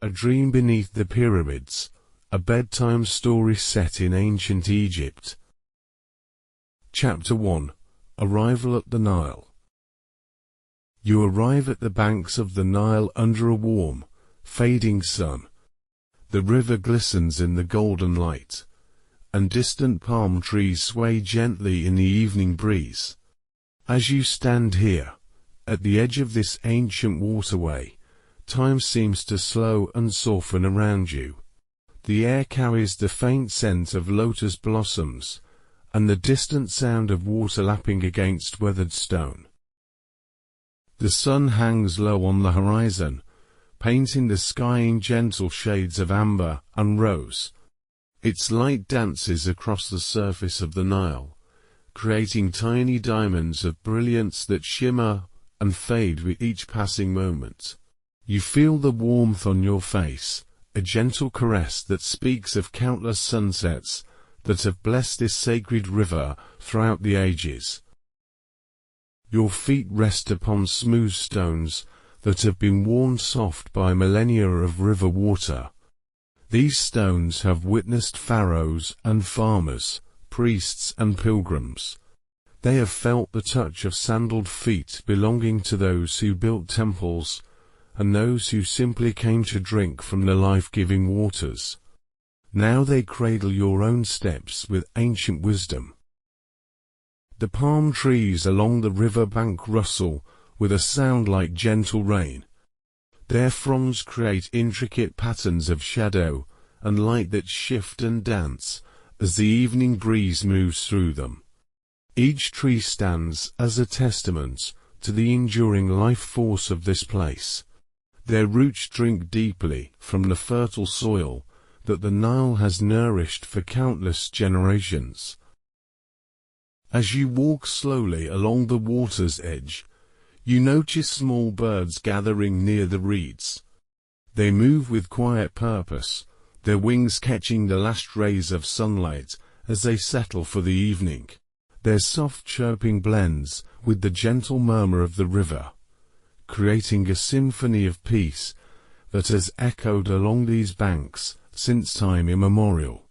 A Dream Beneath the Pyramids, a bedtime story set in ancient Egypt. Chapter 1. Arrival at the Nile. You arrive at the banks of the Nile under a warm, fading sun. The river glistens in the golden light, and distant palm trees sway gently in the evening breeze. As you stand here, at the edge of this ancient waterway, time seems to slow and soften around you. The air carries the faint scent of lotus blossoms, and the distant sound of water lapping against weathered stone. The sun hangs low on the horizon, painting the sky in gentle shades of amber and rose. Its light dances across the surface of the Nile, creating tiny diamonds of brilliance that shimmer and fade with each passing moment. You feel the warmth on your face, a gentle caress that speaks of countless sunsets that have blessed this sacred river throughout the ages. Your feet rest upon smooth stones that have been worn soft by millennia of river water. These stones have witnessed pharaohs and farmers, priests and pilgrims. They have felt the touch of sandaled feet belonging to those who built temples, and those who simply came to drink from the life-giving waters. Now they cradle your own steps with ancient wisdom. The palm trees along the river bank rustle with a sound like gentle rain. Their fronds create intricate patterns of shadow and light that shift and dance as the evening breeze moves through them. Each tree stands as a testament to the enduring life force of this place. Their roots drink deeply from the fertile soil that the Nile has nourished for countless generations. As you walk slowly along the water's edge, you notice small birds gathering near the reeds. They move with quiet purpose, their wings catching the last rays of sunlight as they settle for the evening. Their soft chirping blends with the gentle murmur of the river, creating a symphony of peace that has echoed along these banks since time immemorial.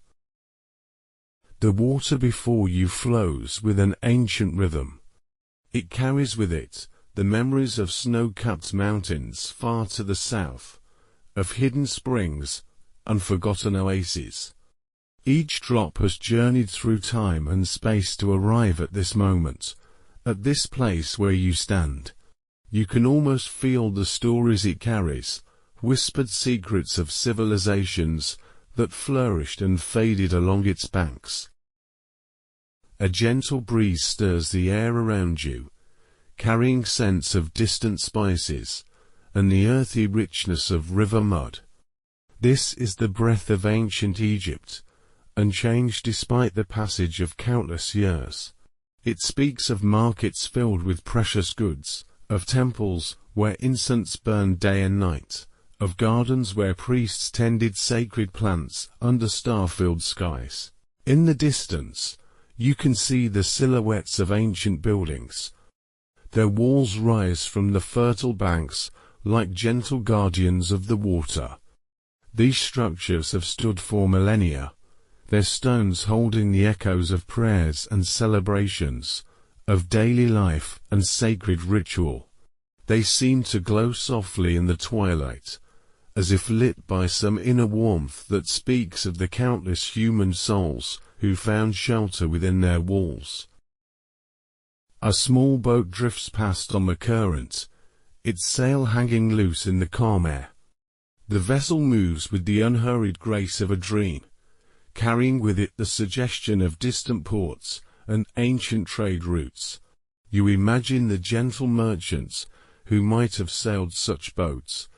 The water before you flows with an ancient rhythm. It carries with it the memories of snow-capped mountains far to the south, of hidden springs and forgotten oases. Each drop has journeyed through time and space to arrive at this moment, at this place where you stand. You can almost feel the stories it carries, whispered secrets of civilizations that flourished and faded along its banks. A gentle breeze stirs the air around you, carrying scents of distant spices and the earthy richness of river mud. This is the breath of ancient Egypt, unchanged despite the passage of countless years. It speaks of markets filled with precious goods, of temples where incense burned day and night, of gardens where priests tended sacred plants under star-filled skies. In the distance, you can see the silhouettes of ancient buildings. Their walls rise from the fertile banks like gentle guardians of the water. These structures have stood for millennia, their stones holding the echoes of prayers and celebrations, of daily life and sacred ritual. They seem to glow softly in the twilight, as if lit by some inner warmth that speaks of the countless human souls who found shelter within their walls. A small boat drifts past on the current, its sail hanging loose in the calm air. The vessel moves with the unhurried grace of a dream, carrying with it the suggestion of distant ports and ancient trade routes. You imagine the gentle merchants who might have sailed such boats,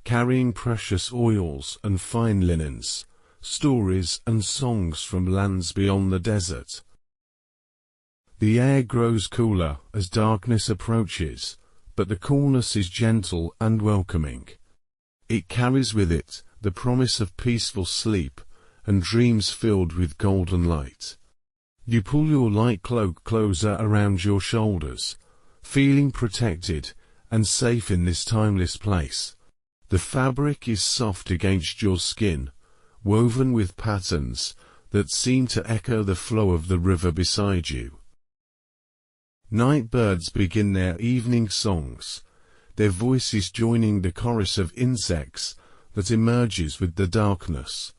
carrying precious oils and fine linens, stories and songs from lands beyond the desert. The air grows cooler as darkness approaches, but the coolness is gentle and welcoming. It carries with it the promise of peaceful sleep and dreams filled with golden light. You pull your light cloak closer around your shoulders, feeling protected and safe in this timeless place. The fabric is soft against your skin, woven with patterns that seem to echo the flow of the river beside you. Night birds begin their evening songs, their voices joining the chorus of insects that emerges with the darkness.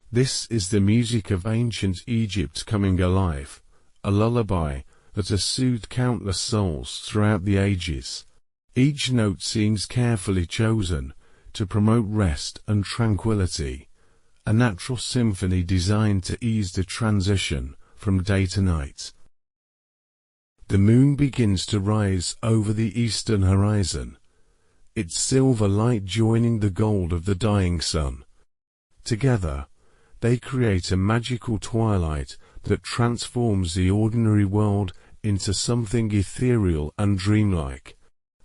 This is the music of ancient Egypt coming alive, a lullaby that has soothed countless souls throughout the ages. Each note seems carefully chosen to promote rest and tranquility, a natural symphony designed to ease the transition from day to night. The moon begins to rise over the eastern horizon, its silver light joining the gold of the dying sun. Together, they create a magical twilight that transforms the ordinary world into something ethereal and dreamlike.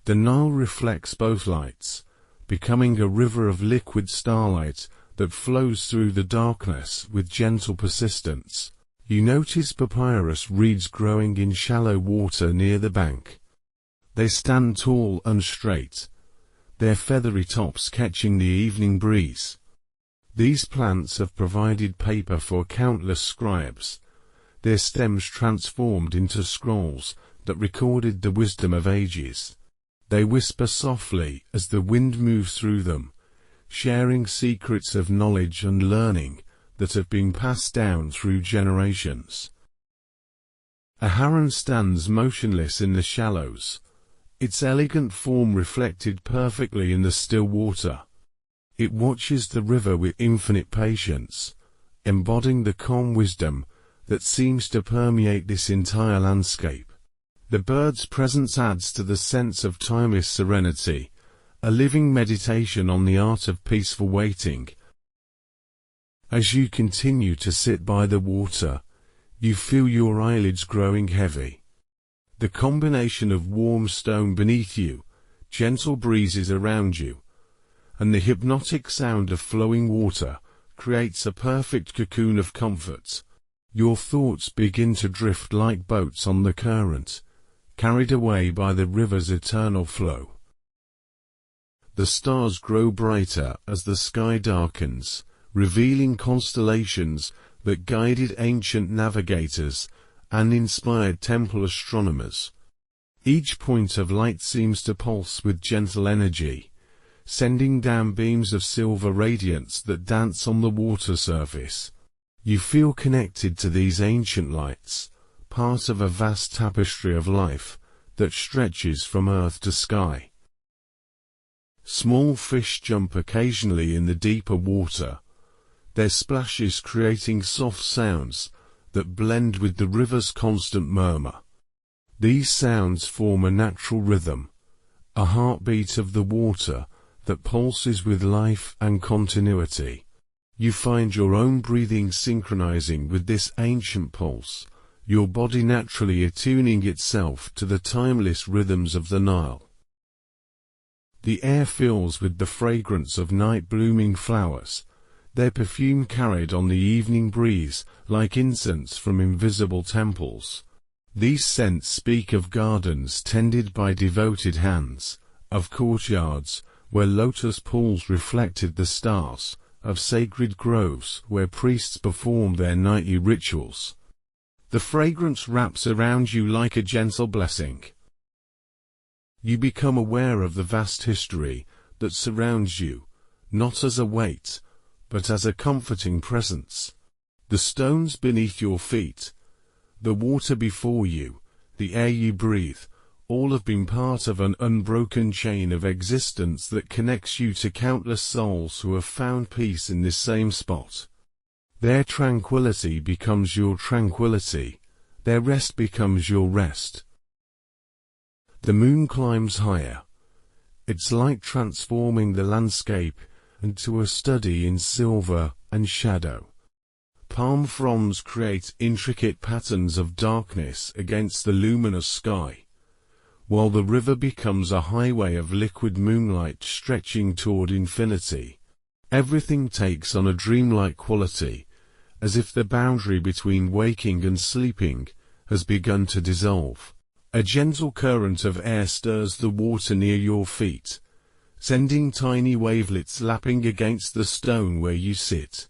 The Nile reflects both lights, becoming a river of liquid starlight that flows through the darkness with gentle persistence. You notice papyrus reeds growing in shallow water near the bank. They stand tall and straight, their feathery tops catching the evening breeze. These plants have provided paper for countless scribes, their stems transformed into scrolls that recorded the wisdom of ages. They whisper softly as the wind moves through them, sharing secrets of knowledge and learning that have been passed down through generations. A heron stands motionless in the shallows, its elegant form reflected perfectly in the still water. It watches the river with infinite patience, embodying the calm wisdom that seems to permeate this entire landscape. The bird's presence adds to the sense of timeless serenity, a living meditation on the art of peaceful waiting. As you continue to sit by the water, you feel your eyelids growing heavy. The combination of warm stone beneath you, gentle breezes around you, and the hypnotic sound of flowing water creates a perfect cocoon of comfort. Your thoughts begin to drift like boats on the current, carried away by the river's eternal flow. The stars grow brighter as the sky darkens, revealing constellations that guided ancient navigators and inspired temple astronomers. Each point of light seems to pulse with gentle energy, sending down beams of silver radiance that dance on the water surface. You feel connected to these ancient lights, part of a vast tapestry of life that stretches from earth to sky. Small fish jump occasionally in the deeper water, their splashes creating soft sounds that blend with the river's constant murmur. These sounds form a natural rhythm, a heartbeat of the water that pulses with life and continuity. You find your own breathing synchronizing with this ancient pulse, your body naturally attuning itself to the timeless rhythms of the Nile. The air fills with the fragrance of night-blooming flowers, their perfume carried on the evening breeze like incense from invisible temples. These scents speak of gardens tended by devoted hands, of courtyards where lotus pools reflected the stars, of sacred groves where priests performed their nightly rituals. The fragrance wraps around you like a gentle blessing. You become aware of the vast history that surrounds you, not as a weight, but as a comforting presence. The stones beneath your feet, the water before you, the air you breathe, all have been part of an unbroken chain of existence that connects you to countless souls who have found peace in this same spot. Their tranquility becomes your tranquility, their rest becomes your rest. The moon climbs higher, its light transforming the landscape into a study in silver and shadow. Palm fronds create intricate patterns of darkness against the luminous sky, while the river becomes a highway of liquid moonlight stretching toward infinity. Everything takes on a dreamlike quality, as if the boundary between waking and sleeping has begun to dissolve. A gentle current of air stirs the water near your feet, sending tiny wavelets lapping against the stone where you sit.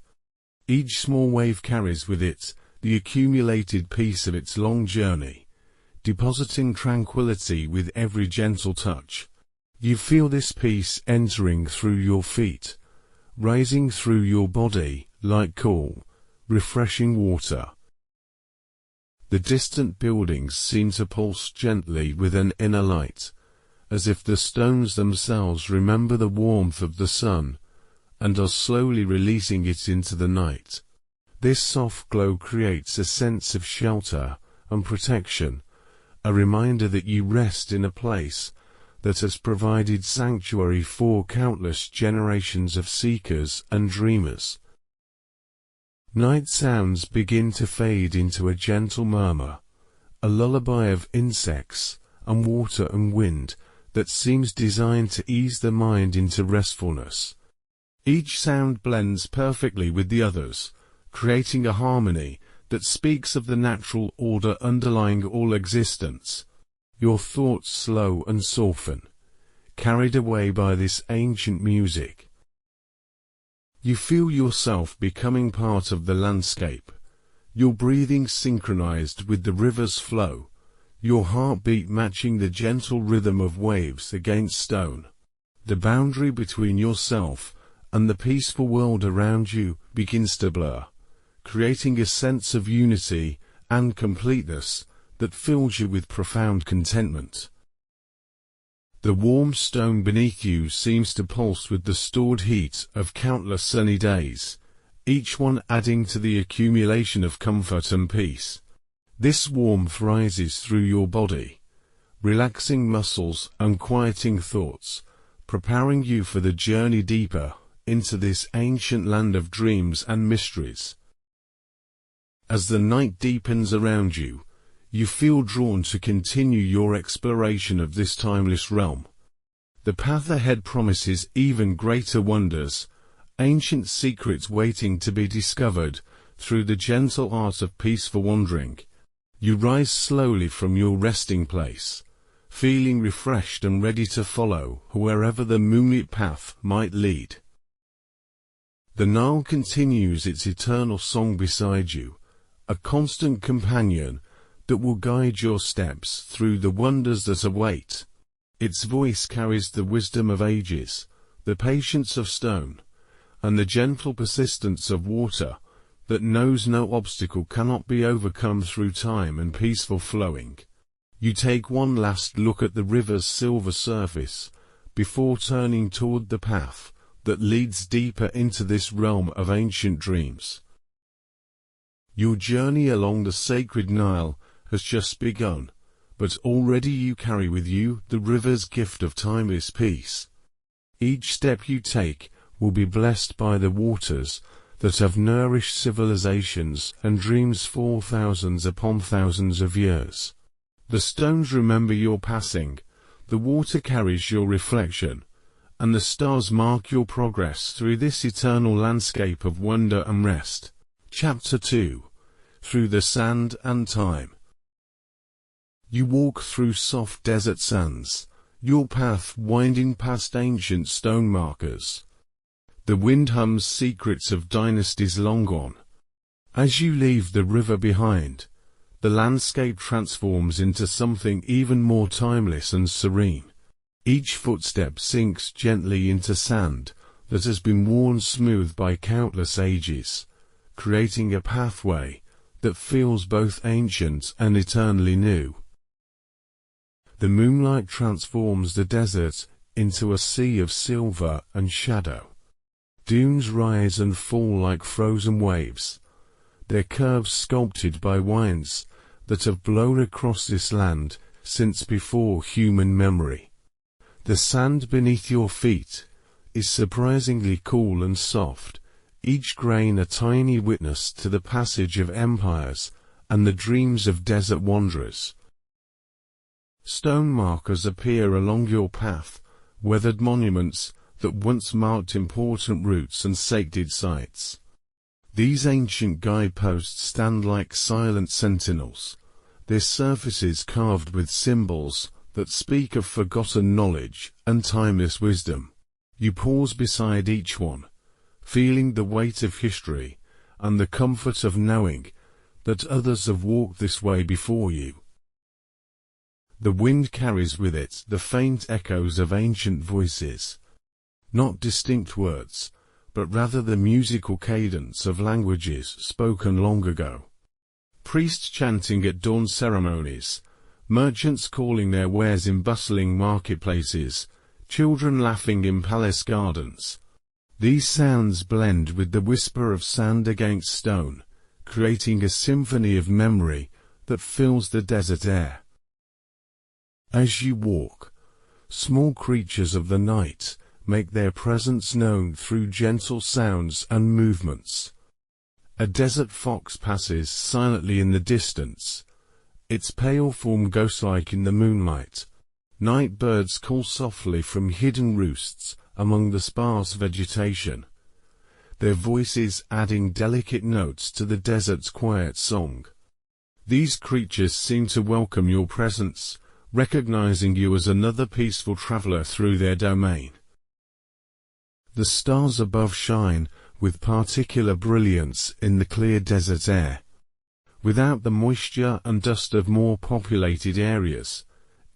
Each small wave carries with it the accumulated peace of its long journey, depositing tranquility with every gentle touch. You feel this peace entering through your feet, rising through your body like cool, refreshing water. The distant buildings seem to pulse gently with an inner light, as if the stones themselves remember the warmth of the sun and are slowly releasing it into the night. This soft glow creates a sense of shelter and protection, a reminder that you rest in a place that has provided sanctuary for countless generations of seekers and dreamers. Night sounds begin to fade into a gentle murmur, a lullaby of insects and water and wind that seems designed to ease the mind into restfulness. Each sound blends perfectly with the others, creating a harmony that speaks of the natural order underlying all existence. Your thoughts slow and soften, carried away by this ancient music. You feel yourself becoming part of the landscape, your breathing synchronized with the river's flow, your heartbeat matching the gentle rhythm of waves against stone. The boundary between yourself and the peaceful world around you begins to blur, creating a sense of unity and completeness that fills you with profound contentment. The warm stone beneath you seems to pulse with the stored heat of countless sunny days, each one adding to the accumulation of comfort and peace. This warmth rises through your body, relaxing muscles and quieting thoughts, preparing you for the journey deeper into this ancient land of dreams and mysteries. As the night deepens around you, you feel drawn to continue your exploration of this timeless realm. The path ahead promises even greater wonders, ancient secrets waiting to be discovered through the gentle art of peaceful wandering. You rise slowly from your resting place, feeling refreshed and ready to follow wherever the moonlit path might lead. The Nile continues its eternal song beside you, a constant companion that will guide your steps through the wonders that await. Its voice carries the wisdom of ages, the patience of stone, and the gentle persistence of water that knows no obstacle cannot be overcome through time and peaceful flowing. You take one last look at the river's silver surface before turning toward the path that leads deeper into this realm of ancient dreams. Your journey along the sacred Nile has just begun, but already you carry with you the river's gift of timeless peace. Each step you take will be blessed by the waters that have nourished civilizations and dreams for thousands upon thousands of years. The stones remember your passing, the water carries your reflection, and the stars mark your progress through this eternal landscape of wonder and rest. Chapter 2. Through the Sand and Time. You walk through soft desert sands, your path winding past ancient stone markers. The wind hums secrets of dynasties long gone. As you leave the river behind, the landscape transforms into something even more timeless and serene. Each footstep sinks gently into sand that has been worn smooth by countless ages, creating a pathway that feels both ancient and eternally new. The moonlight transforms the desert into a sea of silver and shadow. Dunes rise and fall like frozen waves, their curves sculpted by winds that have blown across this land since before human memory. The sand beneath your feet is surprisingly cool and soft, each grain a tiny witness to the passage of empires and the dreams of desert wanderers. Stone markers appear along your path, weathered monuments that once marked important routes and sacred sites. These ancient guideposts stand like silent sentinels, their surfaces carved with symbols that speak of forgotten knowledge and timeless wisdom. You pause beside each one, feeling the weight of history and the comfort of knowing that others have walked this way before you. The wind carries with it the faint echoes of ancient voices, not distinct words, but rather the musical cadence of languages spoken long ago. Priests chanting at dawn ceremonies, merchants calling their wares in bustling marketplaces, children laughing in palace gardens. These sounds blend with the whisper of sand against stone, creating a symphony of memory that fills the desert air. As you walk, small creatures of the night make their presence known through gentle sounds and movements. A desert fox passes silently in the distance, its pale form ghost-like in the moonlight. Night birds call softly from hidden roosts among the sparse vegetation, their voices adding delicate notes to the desert's quiet song. These creatures seem to welcome your presence, recognizing you as another peaceful traveler through their domain. The stars above shine with particular brilliance in the clear desert air. Without the moisture and dust of more populated areas,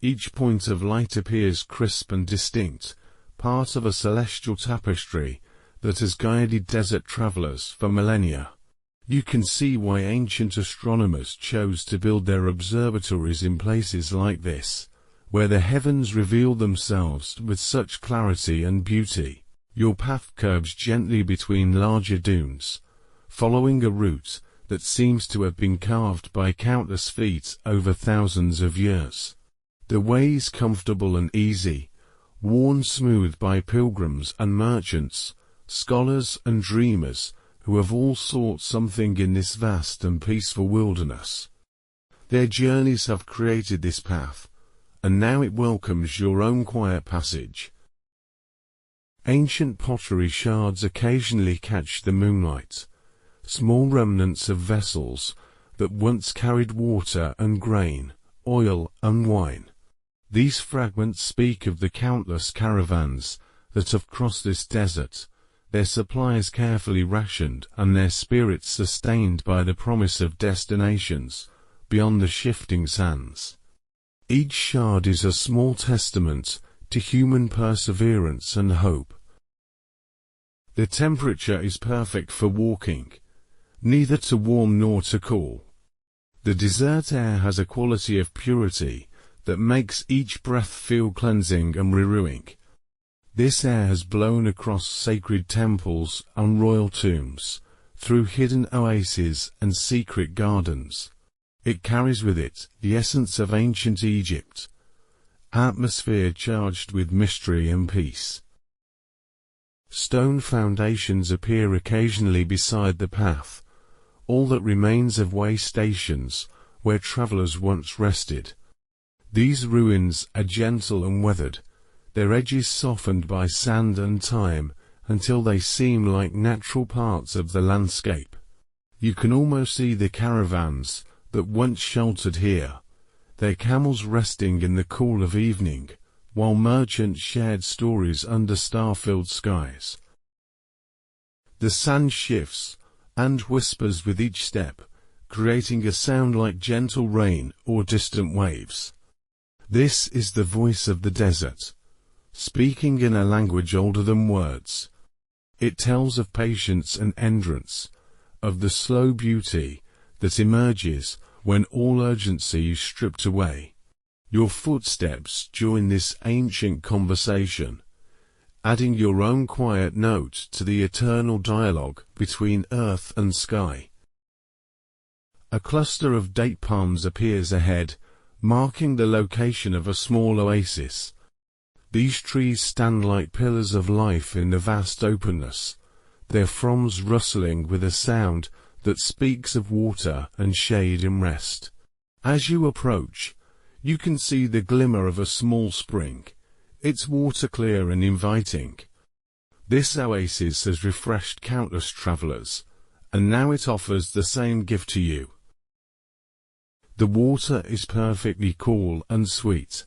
each point of light appears crisp and distinct, part of a celestial tapestry that has guided desert travelers for millennia. You can see why ancient astronomers chose to build their observatories in places like this, where the heavens reveal themselves with such clarity and beauty. Your path curves gently between larger dunes, following a route that seems to have been carved by countless feet over thousands of years. The way is comfortable and easy, worn smooth by pilgrims and merchants, scholars and dreamers who have all sought something in this vast and peaceful wilderness. Their journeys have created this path, and now it welcomes your own quiet passage. Ancient pottery shards occasionally catch the moonlight, small remnants of vessels that once carried water and grain, oil and wine. These fragments speak of the countless caravans that have crossed this desert, their supplies carefully rationed and their spirits sustained by the promise of destinations beyond the shifting sands. Each shard is a small testament to human perseverance and hope. The temperature is perfect for walking, neither too warm nor too cool. The desert air has a quality of purity that makes each breath feel cleansing and renewing. This air has blown across sacred temples and royal tombs, through hidden oases and secret gardens. It carries with it the essence of ancient Egypt, atmosphere charged with mystery and peace. Stone foundations appear occasionally beside the path, all that remains of way stations where travelers once rested. These ruins are gentle and weathered, their edges softened by sand and time until they seem like natural parts of the landscape. You can almost see the caravans that once sheltered here, their camels resting in the cool of evening, while merchants shared stories under star-filled skies. The sand shifts and whispers with each step, creating a sound like gentle rain or distant waves. This is the voice of the desert, speaking in a language older than words. It tells of patience and endurance, of the slow beauty that emerges when all urgency is stripped away. Your footsteps join this ancient conversation, adding your own quiet note to the eternal dialogue between earth and sky. A cluster of date palms appears ahead, marking the location of a small oasis. These trees stand like pillars of life in the vast openness, their fronds rustling with a sound that speaks of water and shade and rest. As you approach, you can see the glimmer of a small spring, its water clear and inviting. This oasis has refreshed countless travelers, and now it offers the same gift to you. The water is perfectly cool and sweet,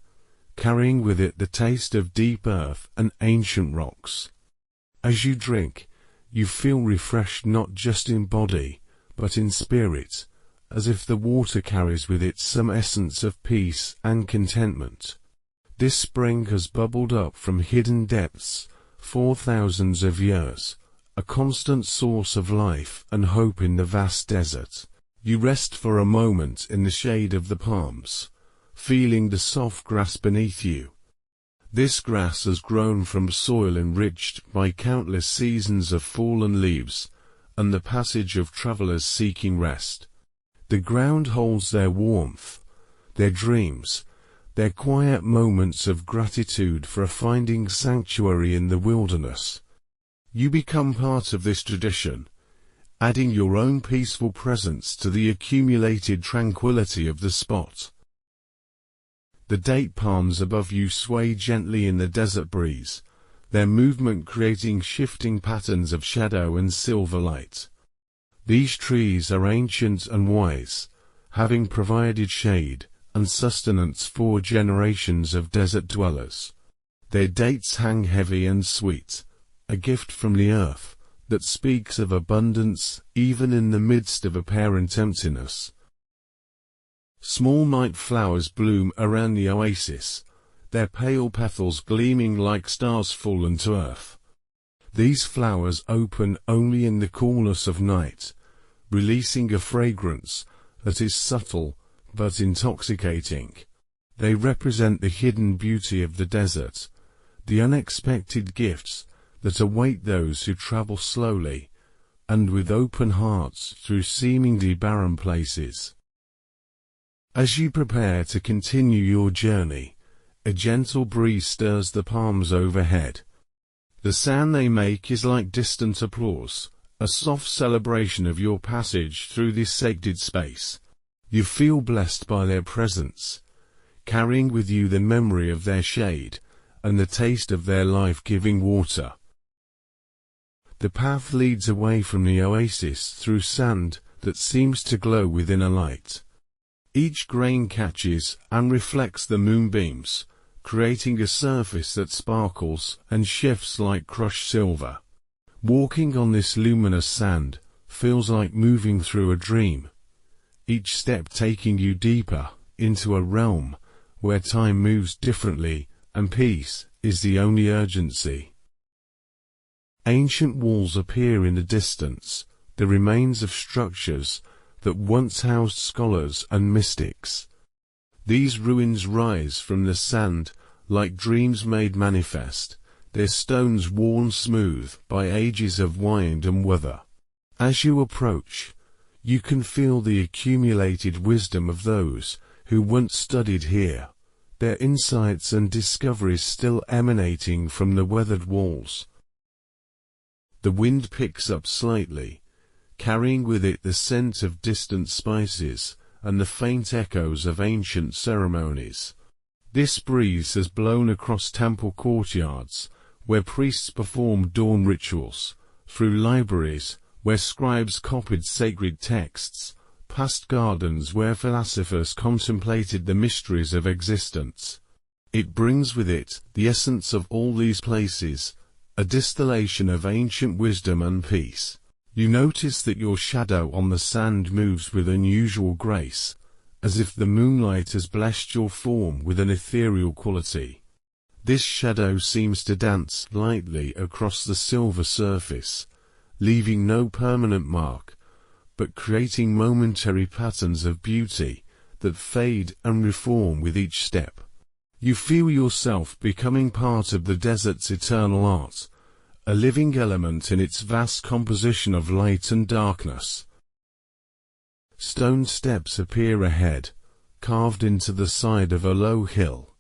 carrying with it the taste of deep earth and ancient rocks. As you drink, you feel refreshed not just in body, but in spirit, as if the water carries with it some essence of peace and contentment. This spring has bubbled up from hidden depths for thousands of years, a constant source of life and hope in the vast desert. You rest for a moment in the shade of the palms, feeling the soft grass beneath you. This grass has grown from soil enriched by countless seasons of fallen leaves and the passage of travelers seeking rest. The ground holds their warmth, their dreams, their quiet moments of gratitude for finding sanctuary in the wilderness. You become part of this tradition, adding your own peaceful presence to the accumulated tranquility of the spot. The date palms above you sway gently in the desert breeze, their movement creating shifting patterns of shadow and silver light. These trees are ancient and wise, having provided shade and sustenance for generations of desert dwellers. Their dates hang heavy and sweet, a gift from the earth that speaks of abundance even in the midst of apparent emptiness. Small night flowers bloom around the oasis, their pale petals gleaming like stars fallen to earth. These flowers open only in the coolness of night, releasing a fragrance that is subtle but intoxicating. They represent the hidden beauty of the desert, the unexpected gifts that await those who travel slowly and with open hearts through seemingly barren places. As you prepare to continue your journey, a gentle breeze stirs the palms overhead. The sound they make is like distant applause, a soft celebration of your passage through this sacred space. You feel blessed by their presence, carrying with you the memory of their shade and the taste of their life-giving water. The path leads away from the oasis through sand that seems to glow within a light. Each grain catches and reflects the moonbeams, creating a surface that sparkles and shifts like crushed silver. Walking on this luminous sand feels like moving through a dream, each step taking you deeper into a realm where time moves differently and peace is the only urgency. Ancient walls appear in the distance, the remains of structures that once housed scholars and mystics. These ruins rise from the sand like dreams made manifest, their stones worn smooth by ages of wind and weather. As you approach, you can feel the accumulated wisdom of those who once studied here, their insights and discoveries still emanating from the weathered walls. The wind picks up slightly, carrying with it the scent of distant spices and the faint echoes of ancient ceremonies. This breeze has blown across temple courtyards, where priests performed dawn rituals, through libraries, where scribes copied sacred texts, past gardens where philosophers contemplated the mysteries of existence. It brings with it the essence of all these places, a distillation of ancient wisdom and peace. You notice that your shadow on the sand moves with unusual grace, as if the moonlight has blessed your form with an ethereal quality. This shadow seems to dance lightly across the silver surface, leaving no permanent mark, but creating momentary patterns of beauty that fade and reform with each step. You feel yourself becoming part of the desert's eternal art, a living element in its vast composition of light and darkness. Stone steps appear ahead, carved into the side of a low hill.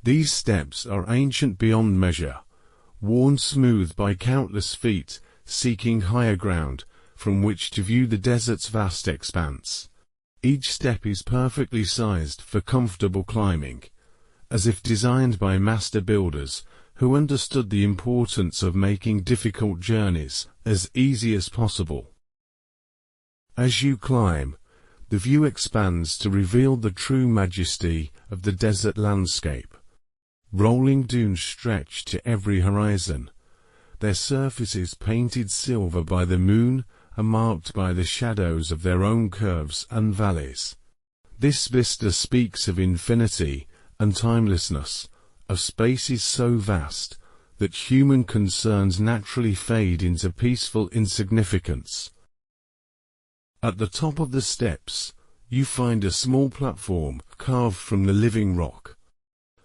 These steps are ancient beyond measure, worn smooth by countless feet seeking higher ground from which to view the desert's vast expanse. Each step is perfectly sized for comfortable climbing, as if designed by master builders who understood the importance of making difficult journeys as easy as possible. As you climb, the view expands to reveal the true majesty of the desert landscape. Rolling dunes stretch to every horizon, their surfaces painted silver by the moon and marked by the shadows of their own curves and valleys. This vista speaks of infinity and timelessness, of spaces so vast that human concerns naturally fade into peaceful insignificance. At the top of the steps, you find a small platform carved from the living rock.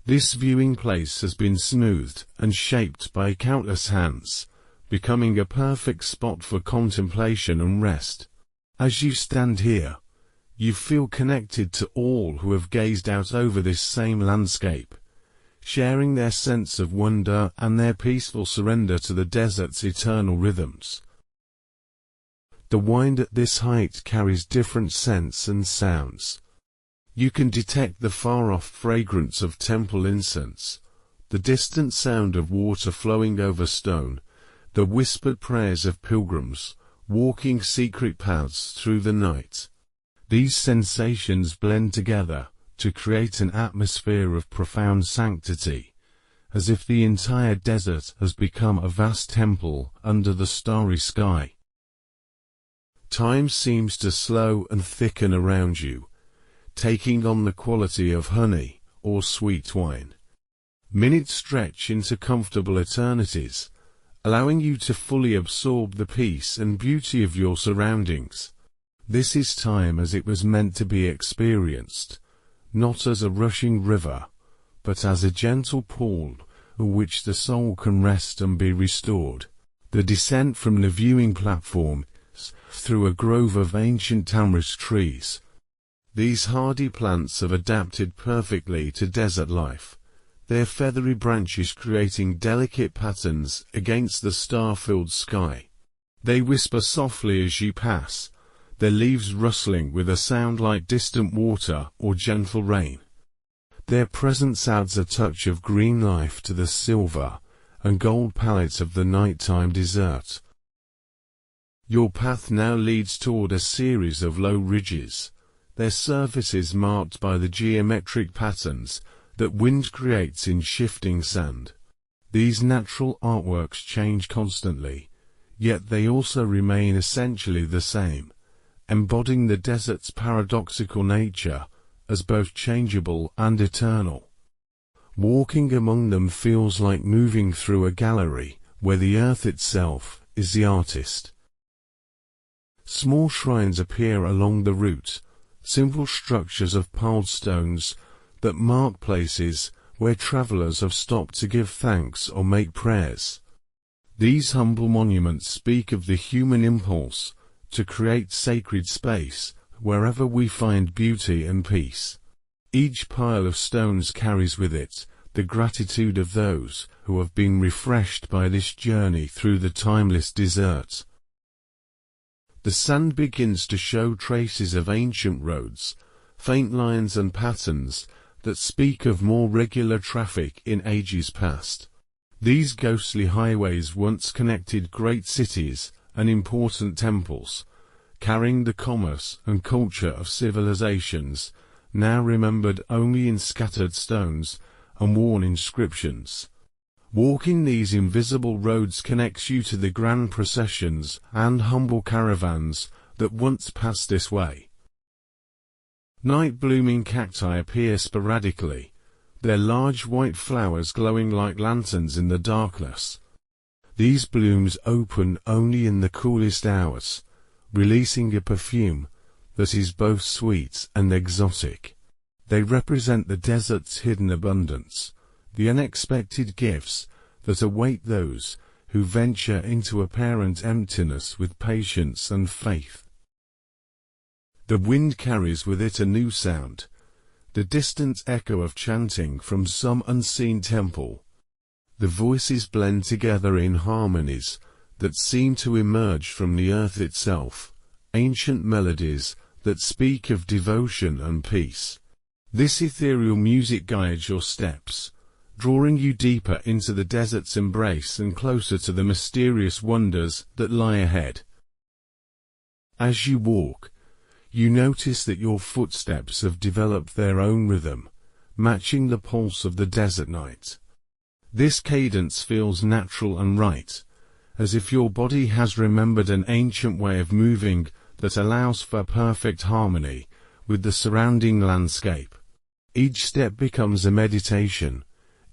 This viewing place has been smoothed and shaped by countless hands, becoming a perfect spot for contemplation and rest. As you stand here, you feel connected to all who have gazed out over this same landscape, sharing their sense of wonder and their peaceful surrender to the desert's eternal rhythms. The wind at this height carries different scents and sounds. You can detect the far-off fragrance of temple incense, the distant sound of water flowing over stone, the whispered prayers of pilgrims, walking secret paths through the night. These sensations blend together to create an atmosphere of profound sanctity, as if the entire desert has become a vast temple under the starry sky. Time seems to slow and thicken around you, taking on the quality of honey or sweet wine. Minutes stretch into comfortable eternities, allowing you to fully absorb the peace and beauty of your surroundings. This is time as it was meant to be experienced, not as a rushing river, but as a gentle pool in which the soul can rest and be restored. The descent from the viewing platform is through a grove of ancient tamarisk trees. These hardy plants have adapted perfectly to desert life, their feathery branches creating delicate patterns against the star-filled sky. They whisper softly as you pass, their leaves rustling with a sound like distant water or gentle rain. Their presence adds a touch of green life to the silver and gold palette of the nighttime desert. Your path now leads toward a series of low ridges, their surfaces marked by the geometric patterns that wind creates in shifting sand. These natural artworks change constantly, yet they also remain essentially the same, embodying the desert's paradoxical nature as both changeable and eternal. Walking among them feels like moving through a gallery where the earth itself is the artist. Small shrines appear along the route, simple structures of piled stones that mark places where travelers have stopped to give thanks or make prayers. These humble monuments speak of the human impulse to create sacred space wherever we find beauty and peace. Each pile of stones carries with it the gratitude of those who have been refreshed by this journey through the timeless desert. The sand begins to show traces of ancient roads, faint lines and patterns that speak of more regular traffic in ages past. These ghostly highways once connected great cities and important temples, carrying the commerce and culture of civilizations, now remembered only in scattered stones and worn inscriptions. Walking these invisible roads connects you to the grand processions and humble caravans that once passed this way. Night-blooming cacti appear sporadically, their large white flowers glowing like lanterns in the darkness. These blooms open only in the coolest hours, releasing a perfume that is both sweet and exotic. They represent the desert's hidden abundance, the unexpected gifts that await those who venture into apparent emptiness with patience and faith. The wind carries with it a new sound, the distant echo of chanting from some unseen temple. The voices blend together in harmonies that seem to emerge from the earth itself, ancient melodies that speak of devotion and peace. This ethereal music guides your steps, drawing you deeper into the desert's embrace and closer to the mysterious wonders that lie ahead. As you walk, you notice that your footsteps have developed their own rhythm, matching the pulse of the desert night. This cadence feels natural and right, as if your body has remembered an ancient way of moving that allows for perfect harmony with the surrounding landscape. Each step becomes a meditation,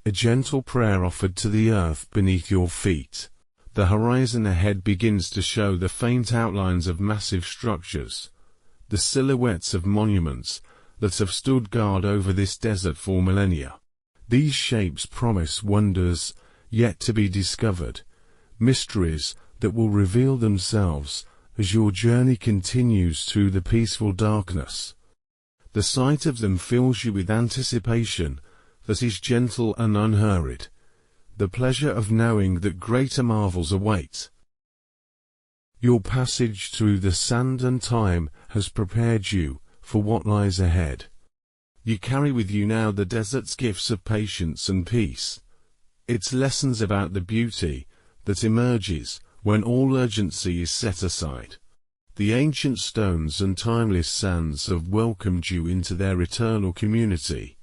a gentle prayer offered to the earth beneath your feet. The horizon ahead begins to show the faint outlines of massive structures, the silhouettes of monuments that have stood guard over this desert for millennia. These shapes promise wonders yet to be discovered, mysteries that will reveal themselves as your journey continues through the peaceful darkness. The sight of them fills you with anticipation that is gentle and unhurried, the pleasure of knowing that greater marvels await. Your passage through the sand and time has prepared you for what lies ahead. You carry with you now the desert's gifts of patience and peace, its lessons about the beauty that emerges when all urgency is set aside. The ancient stones and timeless sands have welcomed you into their eternal community,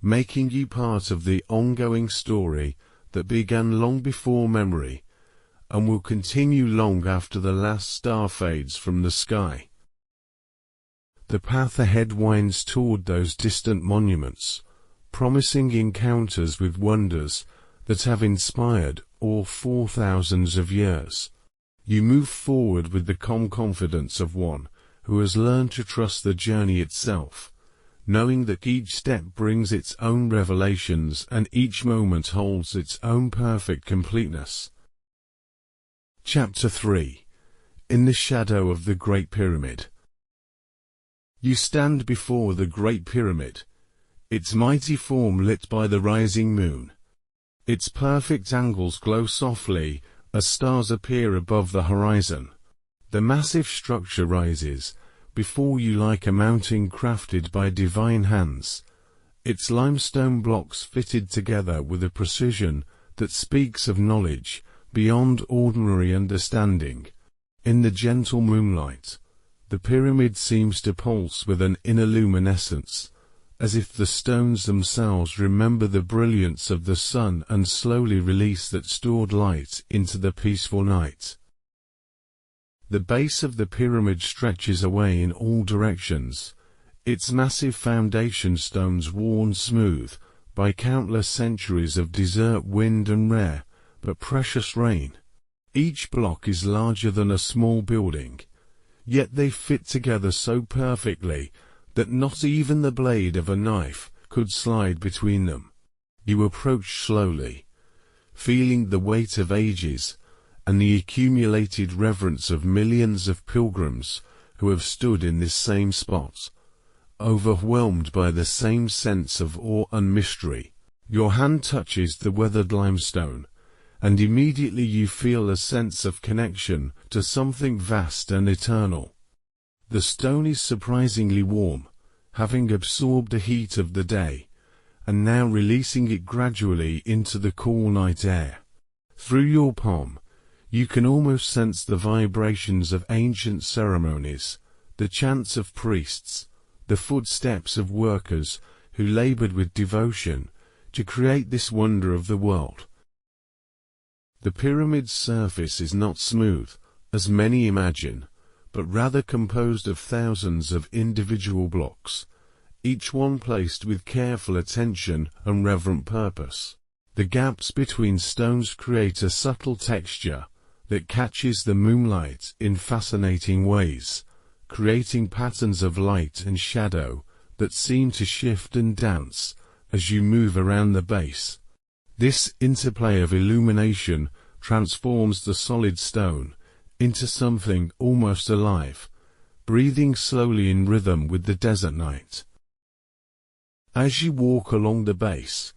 making you part of the ongoing story that began long before memory and will continue long after the last star fades from the sky. The path ahead winds toward those distant monuments, promising encounters with wonders that have inspired awe for thousands of years. You move forward with the calm confidence of one who has learned to trust the journey itself, knowing that each step brings its own revelations and each moment holds its own perfect completeness. Chapter 3. In the shadow of the Great Pyramid. You stand before the Great Pyramid, its mighty form lit by the rising moon. Its perfect angles glow softly as stars appear above the horizon. The massive structure rises before you like a mountain crafted by divine hands, its limestone blocks fitted together with a precision that speaks of knowledge beyond ordinary understanding. In the gentle moonlight, the pyramid seems to pulse with an inner luminescence, as if the stones themselves remember the brilliance of the sun and slowly release that stored light into the peaceful night. The base of the pyramid stretches away in all directions, its massive foundation stones worn smooth by countless centuries of desert wind and rare but precious rain. Each block is larger than a small building, yet they fit together so perfectly that not even the blade of a knife could slide between them. You approach slowly, feeling the weight of ages and the accumulated reverence of millions of pilgrims who have stood in this same spot, overwhelmed by the same sense of awe and mystery. Your hand touches the weathered limestone, and immediately you feel a sense of connection to something vast and eternal. The stone is surprisingly warm, having absorbed the heat of the day, and now releasing it gradually into the cool night air. Through your palm, you can almost sense the vibrations of ancient ceremonies, the chants of priests, the footsteps of workers who labored with devotion to create this wonder of the world. The pyramid's surface is not smooth, as many imagine, but rather composed of thousands of individual blocks, each one placed with careful attention and reverent purpose. The gaps between stones create a subtle texture that catches the moonlight in fascinating ways, creating patterns of light and shadow that seem to shift and dance as you move around the base. This interplay of illumination transforms the solid stone into something almost alive, breathing slowly in rhythm with the desert night. As you walk along the base,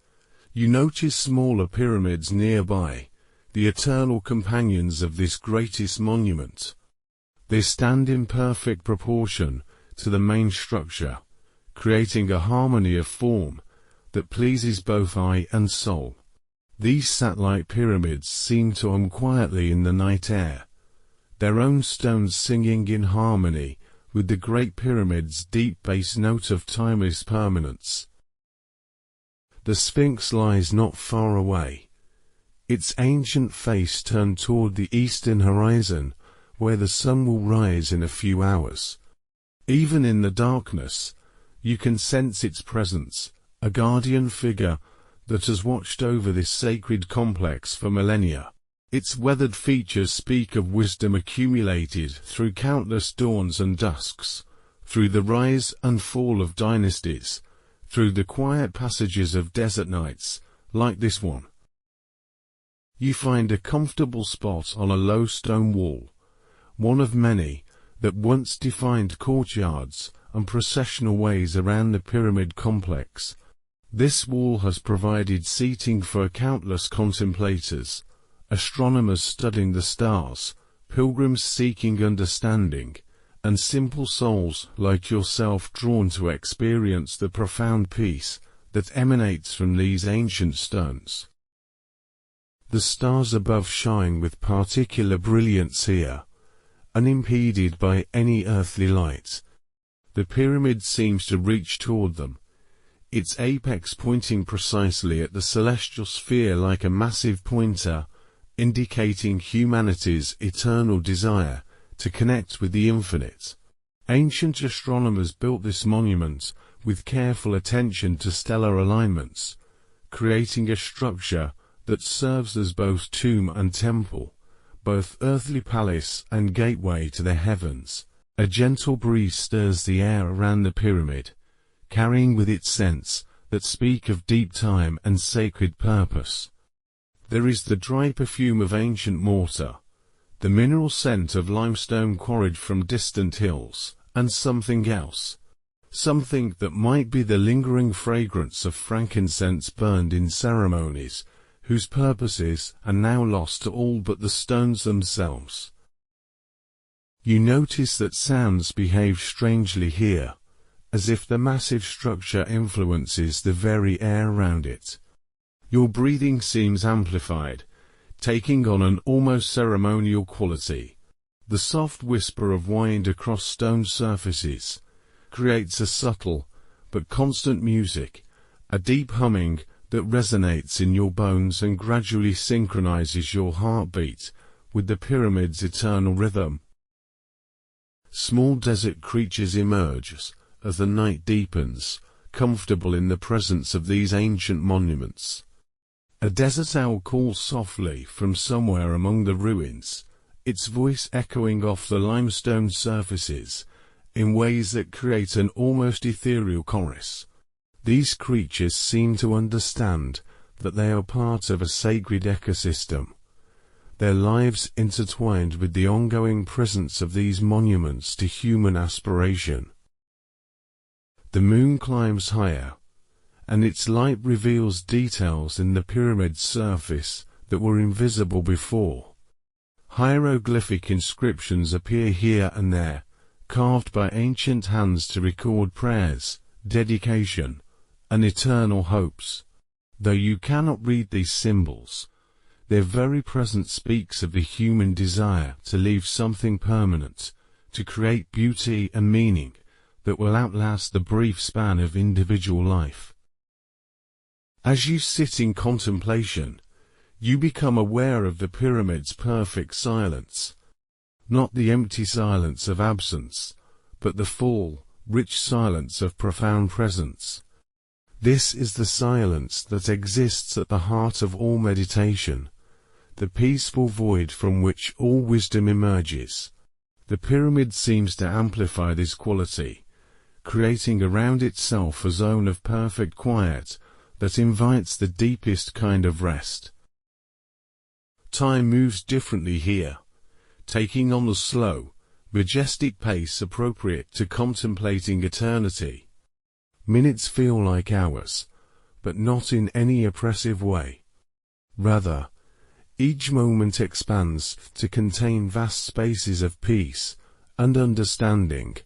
you notice smaller pyramids nearby, the eternal companions of this greatest monument. They stand in perfect proportion to the main structure, creating a harmony of form that pleases both eye and soul. These satellite pyramids seem to hum quietly in the night air, their own stones singing in harmony with the Great Pyramid's deep bass note of timeless permanence. The Sphinx lies not far away, its ancient face turned toward the eastern horizon, where the sun will rise in a few hours. Even in the darkness, you can sense its presence, a guardian figure that has watched over this sacred complex for millennia. Its weathered features speak of wisdom accumulated through countless dawns and dusks, through the rise and fall of dynasties, through the quiet passages of desert nights, like this one. You find a comfortable spot on a low stone wall, one of many that once defined courtyards and processional ways around the pyramid complex. This wall has provided seating for countless contemplators, astronomers studying the stars, pilgrims seeking understanding, and simple souls like yourself drawn to experience the profound peace that emanates from these ancient stones. The stars above shine with particular brilliance here, unimpeded by any earthly light. The pyramid seems to reach toward them, its apex pointing precisely at the celestial sphere like a massive pointer, indicating humanity's eternal desire to connect with the infinite. Ancient astronomers built this monument with careful attention to stellar alignments, creating a structure that serves as both tomb and temple, both earthly palace and gateway to the heavens. A gentle breeze stirs the air around the pyramid, carrying with it scents that speak of deep time and sacred purpose. There is the dry perfume of ancient mortar, the mineral scent of limestone quarried from distant hills, and something else, something that might be the lingering fragrance of frankincense burned in ceremonies, whose purposes are now lost to all but the stones themselves. You notice that sounds behave strangely here, as if the massive structure influences the very air around it. Your breathing seems amplified, taking on an almost ceremonial quality. The soft whisper of wind across stone surfaces creates a subtle but constant music, a deep humming that resonates in your bones and gradually synchronizes your heartbeat with the pyramid's eternal rhythm. Small desert creatures emerge as the night deepens, comfortable in the presence of these ancient monuments. A desert owl calls softly from somewhere among the ruins, its voice echoing off the limestone surfaces in ways that create an almost ethereal chorus. These creatures seem to understand that they are part of a sacred ecosystem, their lives intertwined with the ongoing presence of these monuments to human aspiration. The moon climbs higher, and its light reveals details in the pyramid's surface that were invisible before. Hieroglyphic inscriptions appear here and there, carved by ancient hands to record prayers, dedication, and eternal hopes. Though you cannot read these symbols, their very presence speaks of the human desire to leave something permanent, to create beauty and meaning that will outlast the brief span of individual life. As you sit in contemplation, you become aware of the pyramid's perfect silence, not the empty silence of absence, but the full, rich silence of profound presence. This is the silence that exists at the heart of all meditation, the peaceful void from which all wisdom emerges. The pyramid seems to amplify this quality, creating around itself a zone of perfect quiet that invites the deepest kind of rest. Time moves differently here, taking on the slow, majestic pace appropriate to contemplating eternity. Minutes feel like hours, but not in any oppressive way. Rather, each moment expands to contain vast spaces of peace and understanding.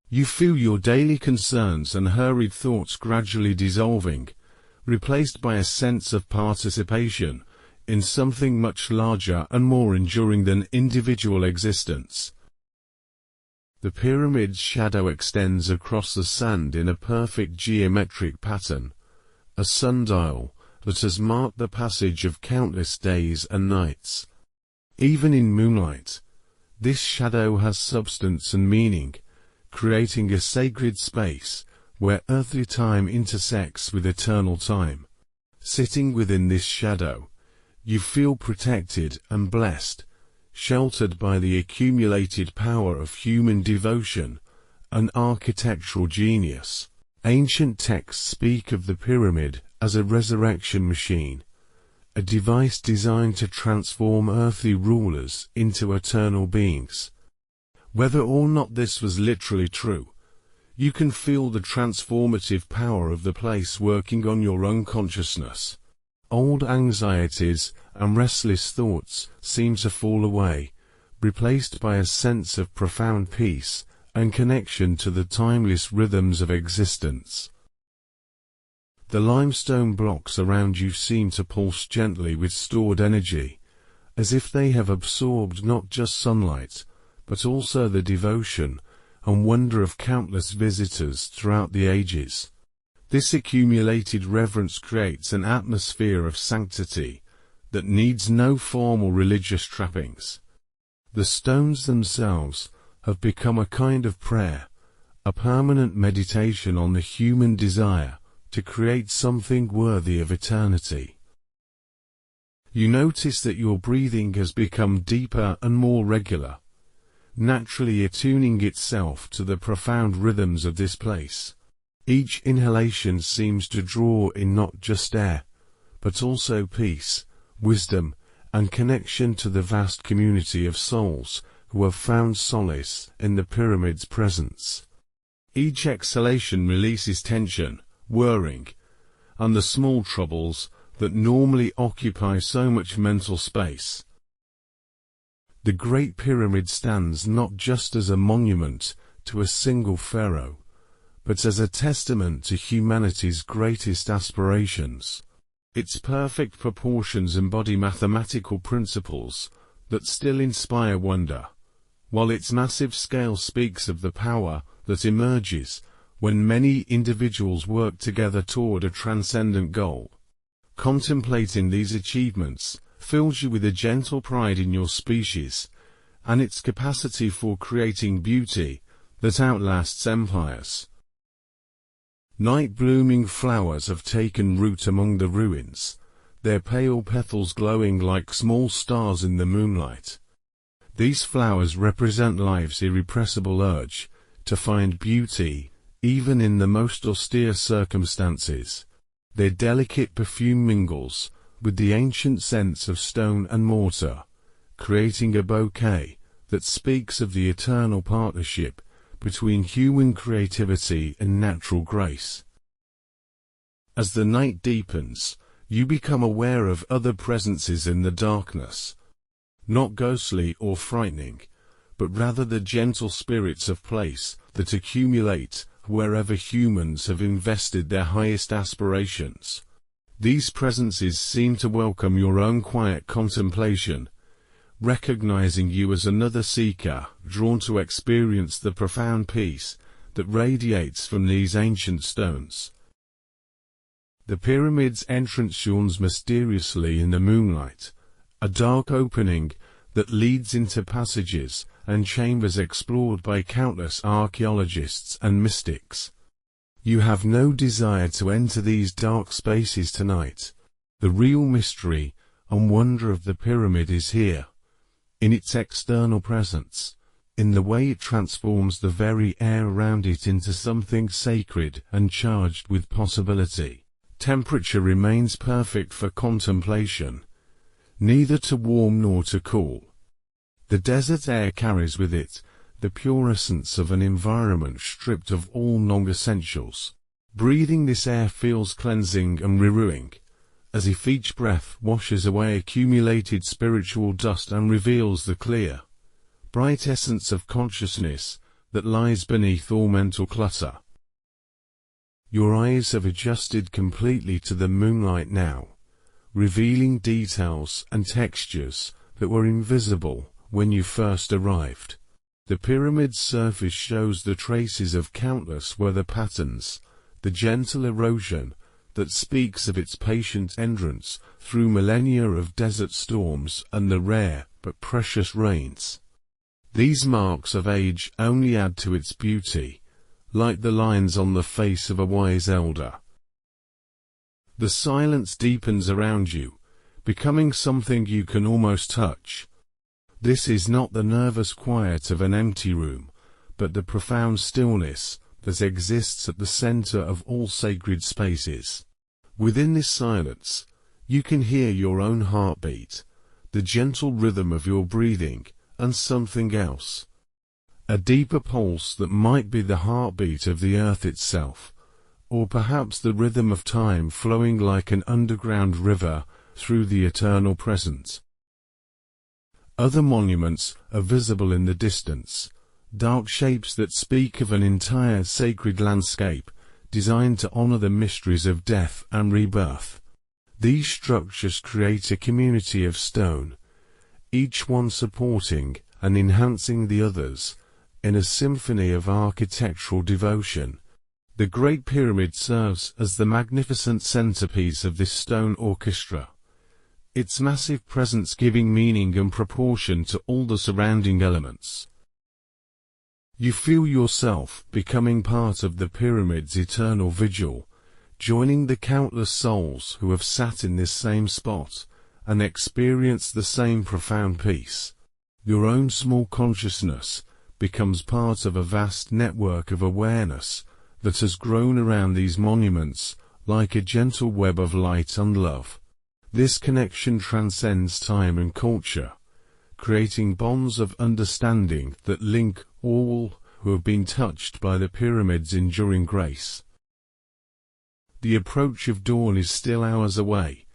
You feel your daily concerns and hurried thoughts gradually dissolving, replaced by a sense of participation in something much larger and more enduring than individual existence. The pyramid's shadow extends across the sand in a perfect geometric pattern, a sundial that has marked the passage of countless days and nights. Even in moonlight, this shadow has substance and meaning, creating a sacred space where earthly time intersects with eternal time. Sitting within this shadow, you feel protected and blessed, sheltered by the accumulated power of human devotion and architectural genius. Ancient texts speak of the pyramid as a resurrection machine, a device designed to transform earthly rulers into eternal beings. Whether or not this was literally true, you can feel the transformative power of the place working on your unconsciousness. Old anxieties and restless thoughts seem to fall away, replaced by a sense of profound peace and connection to the timeless rhythms of existence. The limestone blocks around you seem to pulse gently with stored energy, as if they have absorbed not just sunlight, but also the devotion and wonder of countless visitors throughout the ages. This accumulated reverence creates an atmosphere of sanctity that needs no formal religious trappings. The stones themselves have become a kind of prayer, a permanent meditation on the human desire to create something worthy of eternity. You notice that your breathing has become deeper and more regular, naturally attuning itself to the profound rhythms of this place. Each inhalation seems to draw in not just air, but also peace, wisdom, and connection to the vast community of souls who have found solace in the pyramid's presence. Each exhalation releases tension, worrying, and the small troubles that normally occupy so much mental space. The Great Pyramid stands not just as a monument to a single pharaoh, but as a testament to humanity's greatest aspirations. Its perfect proportions embody mathematical principles that still inspire wonder, while its massive scale speaks of the power that emerges when many individuals work together toward a transcendent goal. Contemplating these achievements fills you with a gentle pride in your species and its capacity for creating beauty that outlasts empires. Night-blooming flowers have taken root among the ruins, their pale petals glowing like small stars in the moonlight. These flowers represent life's irrepressible urge to find beauty, even in the most austere circumstances. Their delicate perfume mingles with the ancient scents of stone and mortar, creating a bouquet that speaks of the eternal partnership between human creativity and natural grace. As the night deepens, you become aware of other presences in the darkness, not ghostly or frightening, but rather the gentle spirits of place that accumulate wherever humans have invested their highest aspirations. These presences seem to welcome your own quiet contemplation, recognizing you as another seeker drawn to experience the profound peace that radiates from these ancient stones. The pyramid's entrance yawns mysteriously in the moonlight, a dark opening that leads into passages and chambers explored by countless archaeologists and mystics. You have no desire to enter these dark spaces tonight. The real mystery and wonder of the pyramid is here, in its external presence, in the way it transforms the very air around it into something sacred and charged with possibility. Temperature remains perfect for contemplation, neither too warm nor too cool. The desert air carries with it the pure essence of an environment stripped of all non-essentials. Breathing this air feels cleansing and renewing, as if each breath washes away accumulated spiritual dust and reveals the clear, bright essence of consciousness that lies beneath all mental clutter. Your eyes have adjusted completely to the moonlight now, revealing details and textures that were invisible when you first arrived. The pyramid's surface shows the traces of countless weather patterns, the gentle erosion that speaks of its patient endurance through millennia of desert storms and the rare but precious rains. These marks of age only add to its beauty, like the lines on the face of a wise elder. The silence deepens around you, becoming something you can almost touch. This is not the nervous quiet of an empty room, but the profound stillness that exists at the center of all sacred spaces. Within this silence, you can hear your own heartbeat, the gentle rhythm of your breathing, and something else. A deeper pulse that might be the heartbeat of the earth itself, or perhaps the rhythm of time flowing like an underground river through the eternal present. Other monuments are visible in the distance, dark shapes that speak of an entire sacred landscape designed to honor the mysteries of death and rebirth. These structures create a community of stone, each one supporting and enhancing the others in a symphony of architectural devotion. The Great Pyramid serves as the magnificent centerpiece of this stone orchestra, its massive presence giving meaning and proportion to all the surrounding elements. You feel yourself becoming part of the pyramid's eternal vigil, joining the countless souls who have sat in this same spot and experienced the same profound peace. Your own small consciousness becomes part of a vast network of awareness that has grown around these monuments like a gentle web of light and love. This connection transcends time and culture, creating bonds of understanding that link all who have been touched by the pyramid's enduring grace. The approach of dawn is still hours away,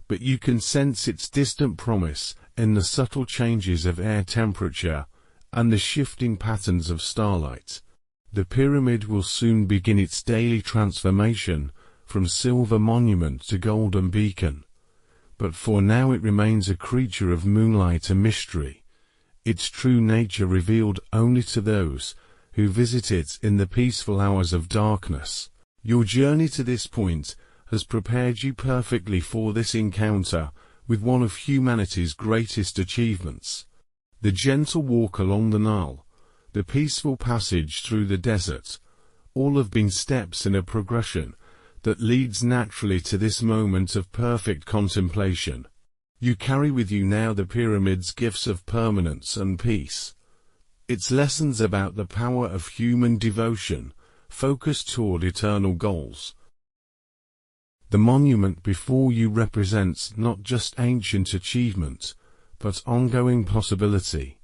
but you can sense its distant promise in the subtle changes of air temperature and the shifting patterns of starlight. The pyramid will soon begin its daily transformation from silver monument to golden beacon. But for now it remains a creature of moonlight and mystery, its true nature revealed only to those who visit it in the peaceful hours of darkness. Your journey to this point has prepared you perfectly for this encounter with one of humanity's greatest achievements. The gentle walk along the Nile, the peaceful passage through the desert, all have been steps in a progression that leads naturally to this moment of perfect contemplation. You carry with you now the pyramid's gifts of permanence and peace, its lessons about the power of human devotion, focused toward eternal goals. The monument before you represents not just ancient achievement, but ongoing possibility.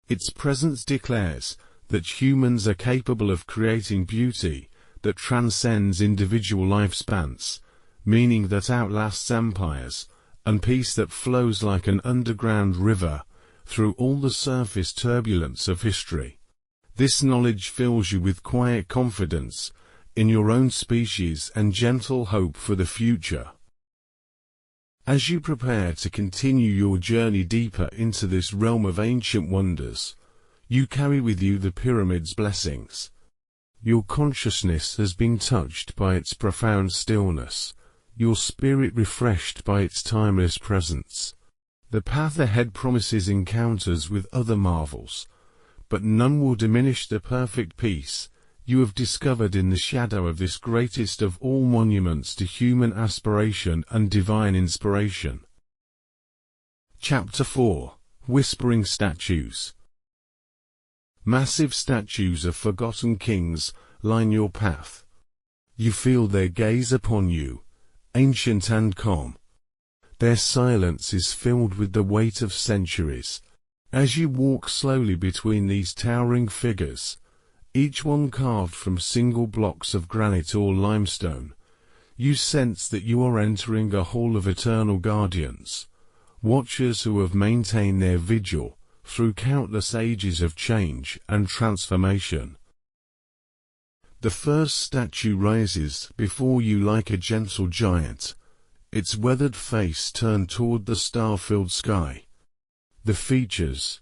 Its presence declares that humans are capable of creating beauty that transcends individual lifespans, meaning that outlasts empires, and peace that flows like an underground river through all the surface turbulence of history. This knowledge fills you with quiet confidence in your own species and gentle hope for the future. As you prepare to continue your journey deeper into this realm of ancient wonders, you carry with you the pyramid's blessings. Your consciousness has been touched by its profound stillness, your spirit refreshed by its timeless presence. The path ahead promises encounters with other marvels, but none will diminish the perfect peace you have discovered in the shadow of this greatest of all monuments to human aspiration and divine inspiration. Chapter 4: Whispering Statues. Massive statues of forgotten kings line your path. You feel their gaze upon you, ancient and calm. Their silence is filled with the weight of centuries. As you walk slowly between these towering figures, each one carved from single blocks of granite or limestone, you sense that you are entering a hall of eternal guardians, watchers who have maintained their vigil through countless ages of change and transformation. The first statue rises before you like a gentle giant, its weathered face turned toward the star-filled sky. The features,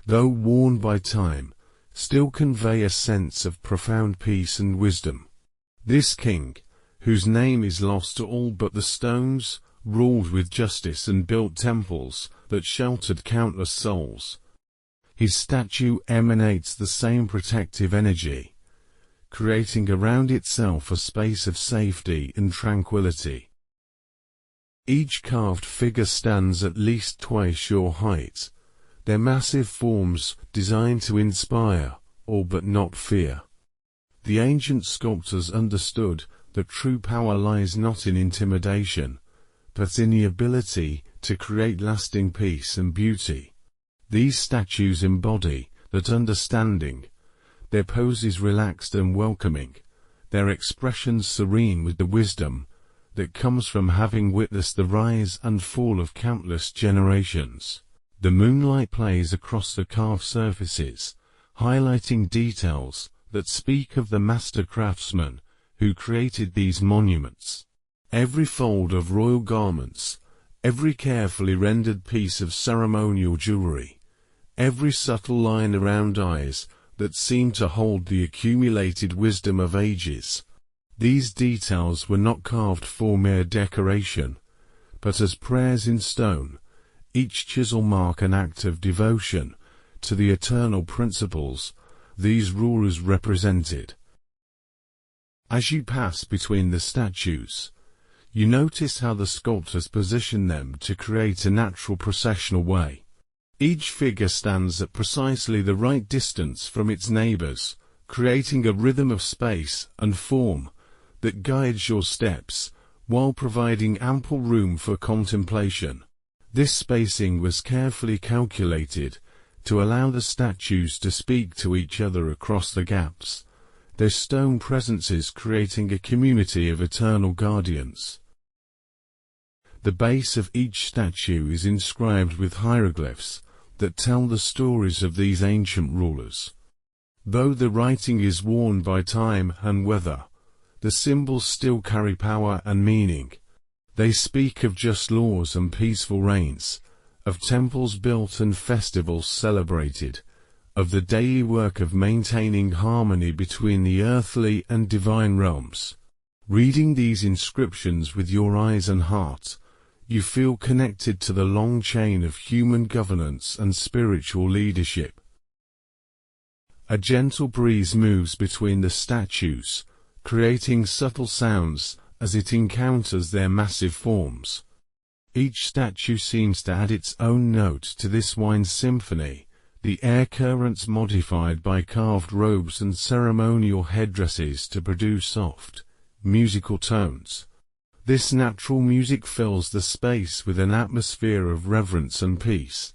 though worn by time, still convey a sense of profound peace and wisdom. This king, whose name is lost to all but the stones, ruled with justice and built temples that sheltered countless souls. His statue emanates the same protective energy, creating around itself a space of safety and tranquility. Each carved figure stands at least twice your height, their massive forms designed to inspire, all but not fear. The ancient sculptors understood that true power lies not in intimidation, but in the ability to create lasting peace and beauty. These statues embody that understanding, their poses relaxed and welcoming, their expressions serene with the wisdom that comes from having witnessed the rise and fall of countless generations. The moonlight plays across the carved surfaces, highlighting details that speak of the master craftsman who created these monuments. Every fold of royal garments, every carefully rendered piece of ceremonial jewelry, every subtle line around eyes that seem to hold the accumulated wisdom of ages. These details were not carved for mere decoration, but as prayers in stone, each chisel mark an act of devotion to the eternal principles these rulers represented. As you pass between the statues, you notice how the sculptors position them to create a natural processional way. Each figure stands at precisely the right distance from its neighbors, creating a rhythm of space and form that guides your steps, while providing ample room for contemplation. This spacing was carefully calculated to allow the statues to speak to each other across the gaps, their stone presences creating a community of eternal guardians. The base of each statue is inscribed with hieroglyphs that tell the stories of these ancient rulers. Though the writing is worn by time and weather, the symbols still carry power and meaning. They speak of just laws and peaceful reigns, of temples built and festivals celebrated, of the daily work of maintaining harmony between the earthly and divine realms. Reading these inscriptions with your eyes and heart, you feel connected to the long chain of human governance and spiritual leadership. A gentle breeze moves between the statues, creating subtle sounds as it encounters their massive forms. Each statue seems to add its own note to this wind symphony, the air currents modified by carved robes and ceremonial headdresses to produce soft, musical tones. This natural music fills the space with an atmosphere of reverence and peace,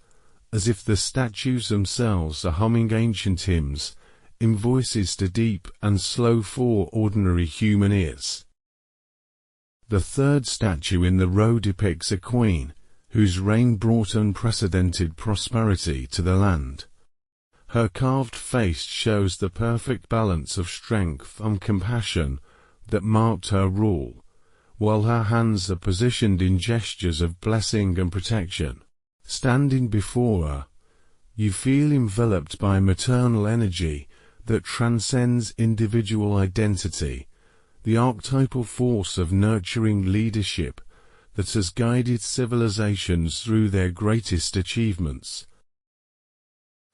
as if the statues themselves are humming ancient hymns in voices too deep and slow for ordinary human ears. The third statue in the row depicts a queen, whose reign brought unprecedented prosperity to the land. Her carved face shows the perfect balance of strength and compassion that marked her rule, while her hands are positioned in gestures of blessing and protection. Standing before her, you feel enveloped by maternal energy that transcends individual identity, the archetypal force of nurturing leadership that has guided civilizations through their greatest achievements.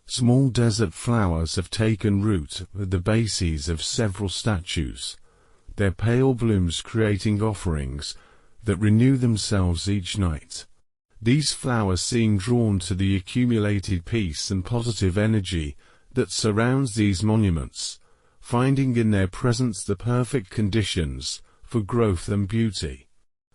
Small desert flowers have taken root at the bases of several statues, their pale blooms creating offerings that renew themselves each night. These flowers seem drawn to the accumulated peace and positive energy that surrounds these monuments, finding in their presence the perfect conditions for growth and beauty.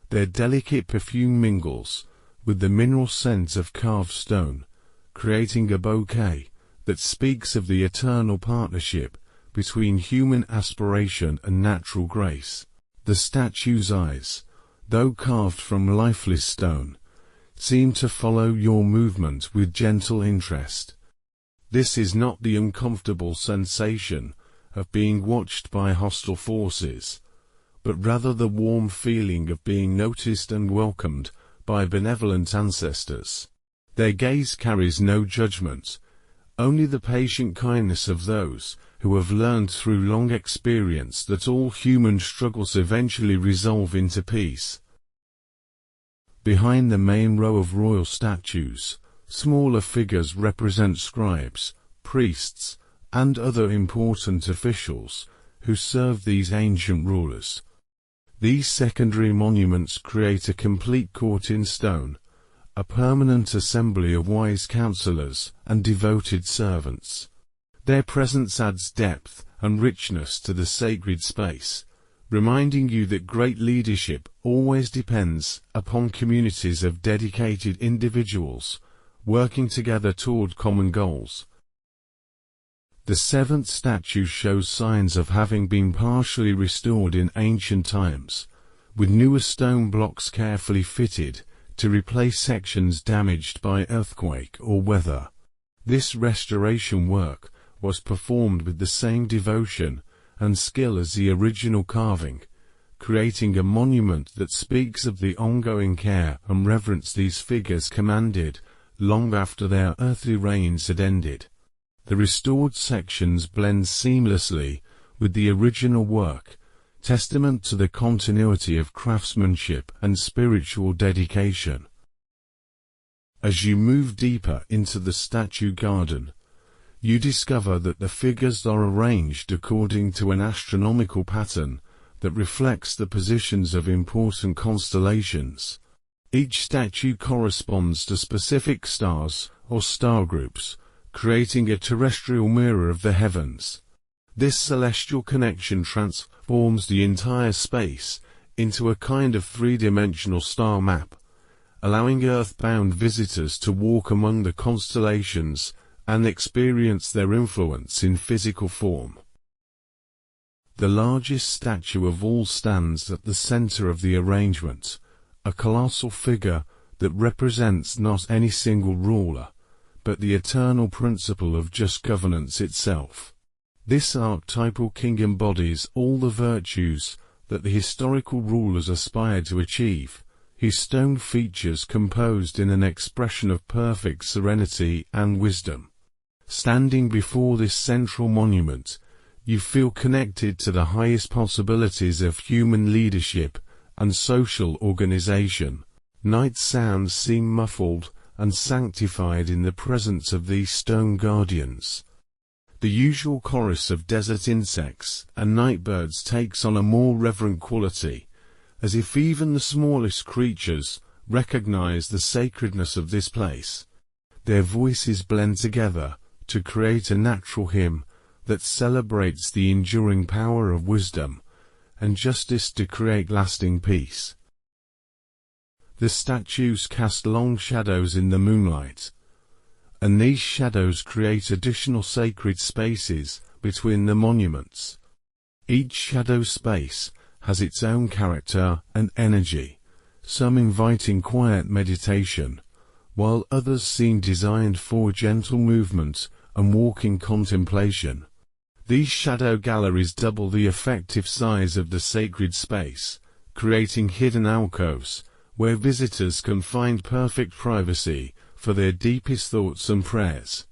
Their delicate perfume mingles with the mineral scent of carved stone, creating a bouquet that speaks of the eternal partnership between human aspiration and natural grace. The statue's eyes, though carved from lifeless stone, seem to follow your movement with gentle interest. This is not the uncomfortable sensation of being watched by hostile forces, but rather the warm feeling of being noticed and welcomed by benevolent ancestors. Their gaze carries no judgment, Only the patient kindness of those who have learned through long experience that all human struggles eventually resolve into peace. Behind the main row of royal statues, smaller figures represent scribes, priests, and other important officials who served these ancient rulers. These secondary monuments create a complete court in stone, a permanent assembly of wise counselors and devoted servants. Their presence adds depth and richness to the sacred space, reminding you that great leadership always depends upon communities of dedicated individuals working together toward common goals. The seventh statue shows signs of having been partially restored in ancient times, with newer stone blocks carefully fitted to replace sections damaged by earthquake or weather. This restoration work was performed with the same devotion and skill as the original carving, creating a monument that speaks of the ongoing care and reverence these figures commanded long after their earthly reigns had ended. The restored sections blend seamlessly with the original work, testament to the continuity of craftsmanship and spiritual dedication. As you move deeper into the statue garden, you discover that the figures are arranged according to an astronomical pattern that reflects the positions of important constellations. Each statue corresponds to specific stars or star groups, creating a terrestrial mirror of the heavens. This celestial connection transforms the entire space into a kind of three-dimensional star map, allowing earthbound visitors to walk among the constellations and experience their influence in physical form. The largest statue of all stands at the center of the arrangement, a colossal figure that represents not any single ruler, but the eternal principle of just governance itself. This archetypal king embodies all the virtues that the historical rulers aspired to achieve, his stone features composed in an expression of perfect serenity and wisdom. Standing before this central monument, you feel connected to the highest possibilities of human leadership and social organization. Night sounds seem muffled and sanctified in the presence of these stone guardians. The usual chorus of desert insects and night birds takes on a more reverent quality, as if even the smallest creatures recognize the sacredness of this place. Their voices blend together to create a natural hymn that celebrates the enduring power of wisdom and justice to create lasting peace. The statues cast long shadows in the moonlight, and these shadows create additional sacred spaces between the monuments. Each shadow space has its own character and energy, some inviting quiet meditation, while others seem designed for gentle movement and walking contemplation. These shadow galleries double the effective size of the sacred space, creating hidden alcoves where visitors can find perfect privacy for their deepest thoughts and prayers.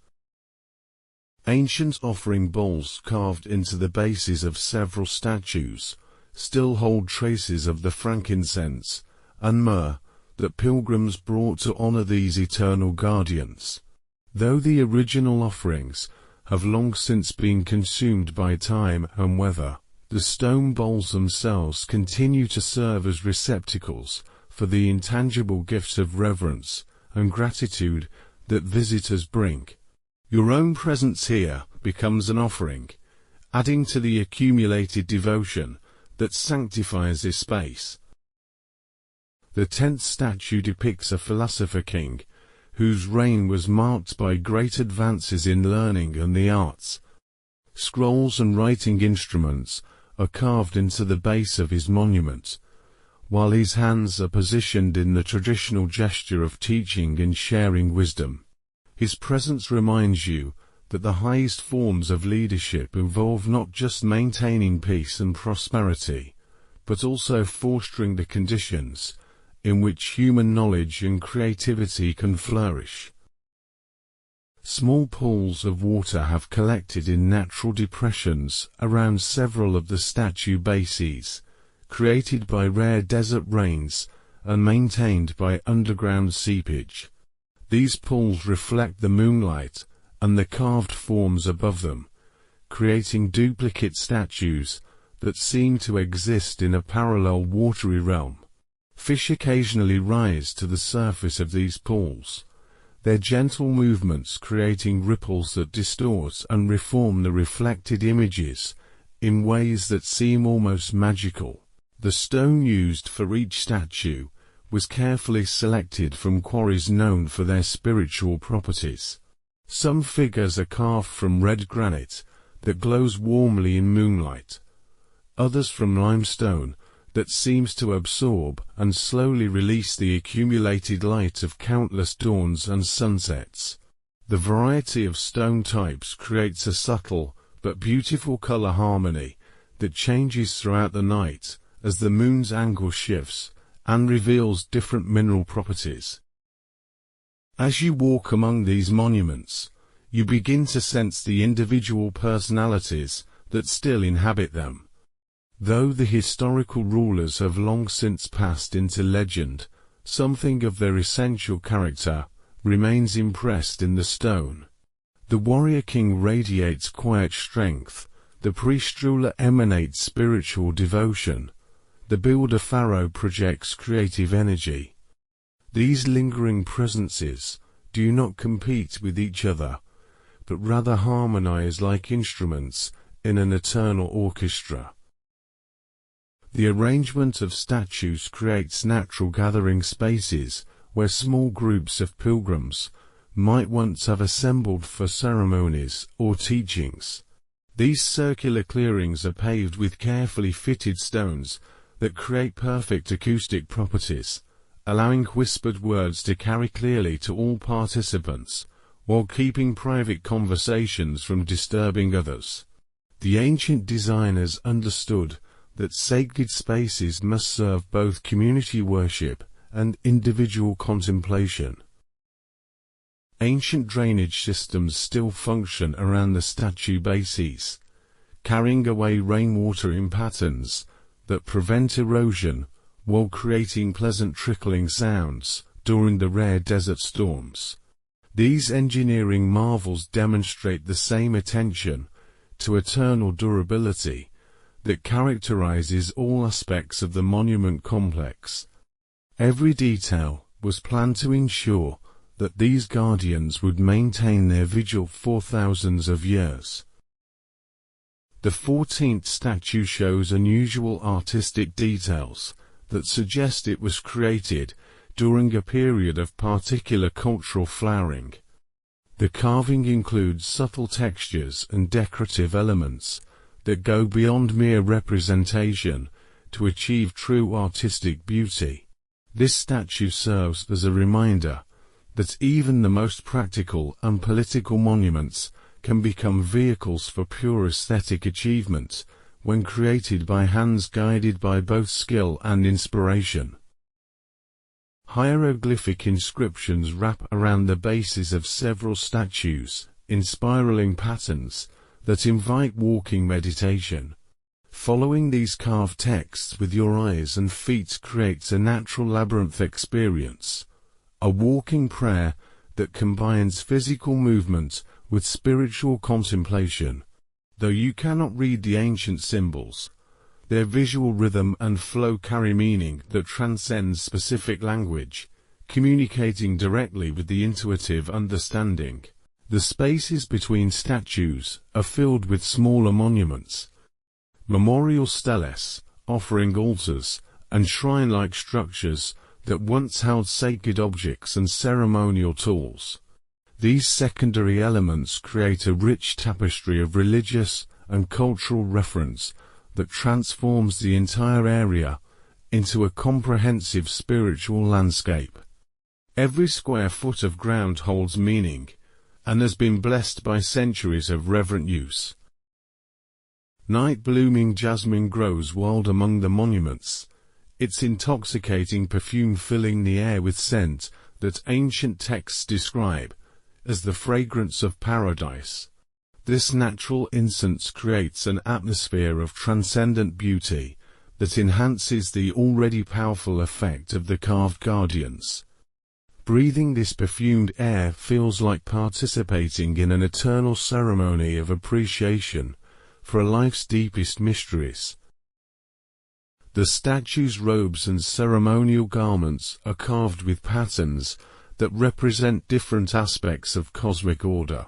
Ancient offering bowls carved into the bases of several statues still hold traces of the frankincense and myrrh that pilgrims brought to honor these eternal guardians. Though the original offerings have long since been consumed by time and weather, the stone bowls themselves continue to serve as receptacles for the intangible gifts of reverence and gratitude that visitors bring. Your own presence here becomes an offering, adding to the accumulated devotion that sanctifies this space. The 10th statue depicts a philosopher king whose reign was marked by great advances in learning and the arts. Scrolls and writing instruments are carved into the base of his monument, while his hands are positioned in the traditional gesture of teaching and sharing wisdom. His presence reminds you that the highest forms of leadership involve not just maintaining peace and prosperity, but also fostering the conditions in which human knowledge and creativity can flourish. Small pools of water have collected in natural depressions around several of the statue bases, created by rare desert rains and maintained by underground seepage. These pools reflect the moonlight and the carved forms above them, creating duplicate statues that seem to exist in a parallel watery realm. Fish occasionally rise to the surface of these pools, their gentle movements creating ripples that distort and reform the reflected images in ways that seem almost magical. The stone used for each statue was carefully selected from quarries known for their spiritual properties. Some figures are carved from red granite that glows warmly in moonlight, others from limestone that seems to absorb and slowly release the accumulated light of countless dawns and sunsets. The variety of stone types creates a subtle but beautiful color harmony that changes throughout the night as the moon's angle shifts and reveals different mineral properties. As you walk among these monuments, you begin to sense the individual personalities that still inhabit them. Though the historical rulers have long since passed into legend, something of their essential character remains impressed in the stone. The warrior king radiates quiet strength, the priest ruler emanates spiritual devotion, the builder pharaoh projects creative energy. These lingering presences do not compete with each other, but rather harmonize like instruments in an eternal orchestra. The arrangement of statues creates natural gathering spaces where small groups of pilgrims might once have assembled for ceremonies or teachings. These circular clearings are paved with carefully fitted stones that create perfect acoustic properties, allowing whispered words to carry clearly to all participants, while keeping private conversations from disturbing others. The ancient designers understood that sacred spaces must serve both community worship and individual contemplation. Ancient drainage systems still function around the statue bases, carrying away rainwater in patterns that prevent erosion while creating pleasant trickling sounds during the rare desert storms. These engineering marvels demonstrate the same attention to eternal durability that characterizes all aspects of the monument complex. Every detail was planned to ensure that these guardians would maintain their vigil for thousands of years. The 14th statue shows unusual artistic details that suggest it was created during a period of particular cultural flowering. The carving includes subtle textures and decorative elements that go beyond mere representation to achieve true artistic beauty. This statue serves as a reminder that even the most practical and political monuments can become vehicles for pure aesthetic achievement when created by hands guided by both skill and inspiration. Hieroglyphic inscriptions wrap around the bases of several statues in spiraling patterns that invite walking meditation. Following these carved texts with your eyes and feet creates a natural labyrinth experience, a walking prayer that combines physical movement with spiritual contemplation. Though you cannot read the ancient symbols, their visual rhythm and flow carry meaning that transcends specific language, communicating directly with the intuitive understanding. The spaces between statues are filled with smaller monuments, memorial steles, offering altars, and shrine-like structures that once held sacred objects and ceremonial tools. These secondary elements create a rich tapestry of religious and cultural reference that transforms the entire area into a comprehensive spiritual landscape. Every square foot of ground holds meaning, and has been blessed by centuries of reverent use. Night-blooming jasmine grows wild among the monuments, its intoxicating perfume filling the air with scent that ancient texts describe as the fragrance of paradise. This natural incense creates an atmosphere of transcendent beauty that enhances the already powerful effect of the carved guardians. Breathing this perfumed air feels like participating in an eternal ceremony of appreciation for life's deepest mysteries. The statue's robes and ceremonial garments are carved with patterns that represent different aspects of cosmic order.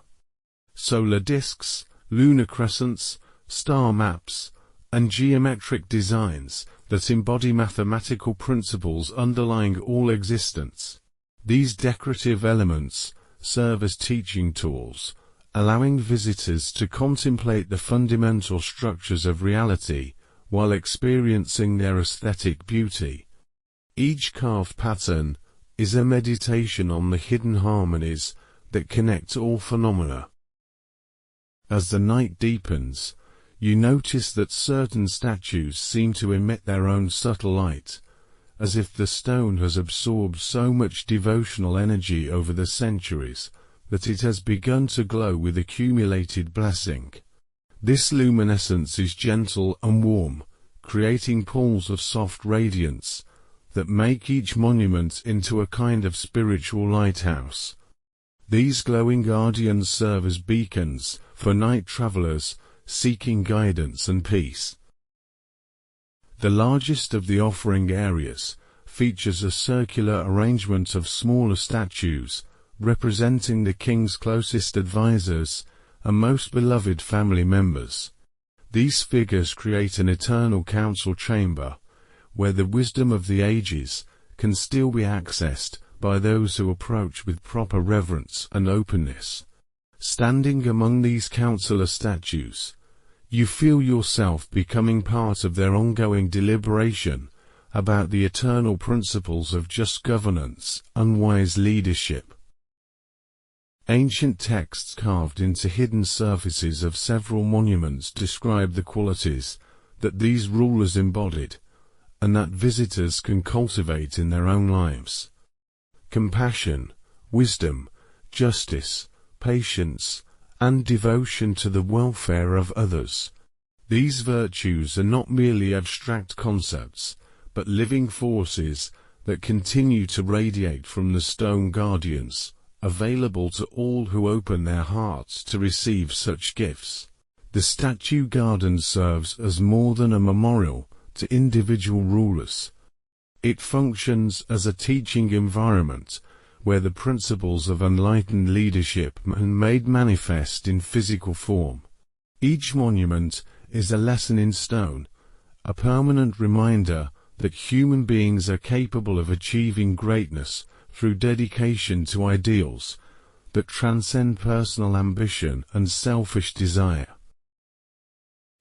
Solar disks, lunar crescents, star maps, and geometric designs that embody mathematical principles underlying all existence. These decorative elements serve as teaching tools, allowing visitors to contemplate the fundamental structures of reality while experiencing their aesthetic beauty. Each carved pattern is a meditation on the hidden harmonies that connect all phenomena. As the night deepens, you notice that certain statues seem to emit their own subtle light, as if the stone has absorbed so much devotional energy over the centuries that it has begun to glow with accumulated blessing. This luminescence is gentle and warm, creating pools of soft radiance that make each monument into a kind of spiritual lighthouse. These glowing guardians serve as beacons for night travelers seeking guidance and peace. The largest of the offering areas features a circular arrangement of smaller statues representing the king's closest advisors and most beloved family members. These figures create an eternal council chamber where the wisdom of the ages can still be accessed by those who approach with proper reverence and openness. Standing among these counselor statues, you feel yourself becoming part of their ongoing deliberation about the eternal principles of just governance and wise leadership. Ancient texts carved into hidden surfaces of several monuments describe the qualities that these rulers embodied, and that visitors can cultivate in their own lives. Compassion, wisdom, justice, patience, and devotion to the welfare of others. These virtues are not merely abstract concepts, but living forces that continue to radiate from the stone guardians, available to all who open their hearts to receive such gifts. The statue garden serves as more than a memorial to individual rulers. It functions as a teaching environment where the principles of enlightened leadership are made manifest in physical form. Each monument is a lesson in stone, a permanent reminder that human beings are capable of achieving greatness through dedication to ideals that transcend personal ambition and selfish desire.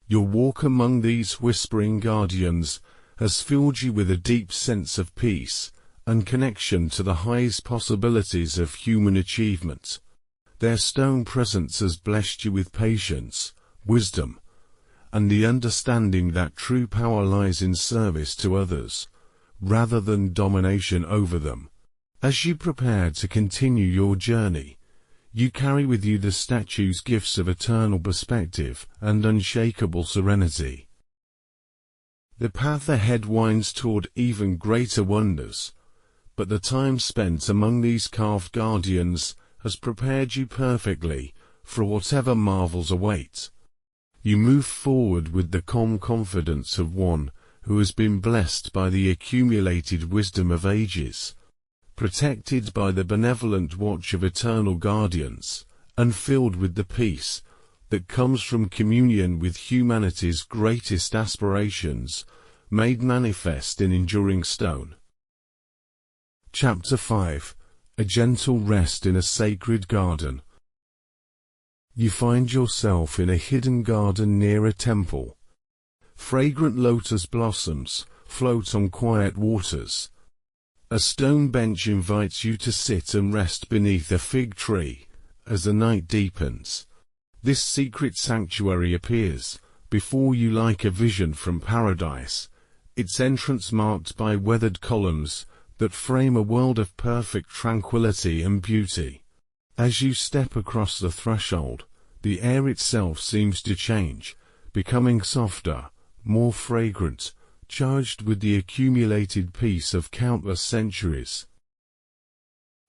Your walk among these whispering guardians has filled you with a deep sense of peace and connection to the highest possibilities of human achievement. Their stone presence has blessed you with patience, wisdom, and the understanding that true power lies in service to others, rather than domination over them. As you prepare to continue your journey, you carry with you the statue's gifts of eternal perspective and unshakable serenity. The path ahead winds toward even greater wonders, but the time spent among these carved guardians has prepared you perfectly for whatever marvels await. You move forward with the calm confidence of one who has been blessed by the accumulated wisdom of ages, protected by the benevolent watch of eternal guardians, and filled with the peace that comes from communion with humanity's greatest aspirations, made manifest in enduring stone. Chapter 5. A gentle rest in a sacred garden. You find yourself in a hidden garden near a temple. Fragrant lotus blossoms float on quiet waters. A stone bench invites you to sit and rest beneath a fig tree as the night deepens. This secret sanctuary appears before you like a vision from paradise, its entrance marked by weathered columns that frame a world of perfect tranquility and beauty. As you step across the threshold, the air itself seems to change, becoming softer, more fragrant, charged with the accumulated peace of countless centuries.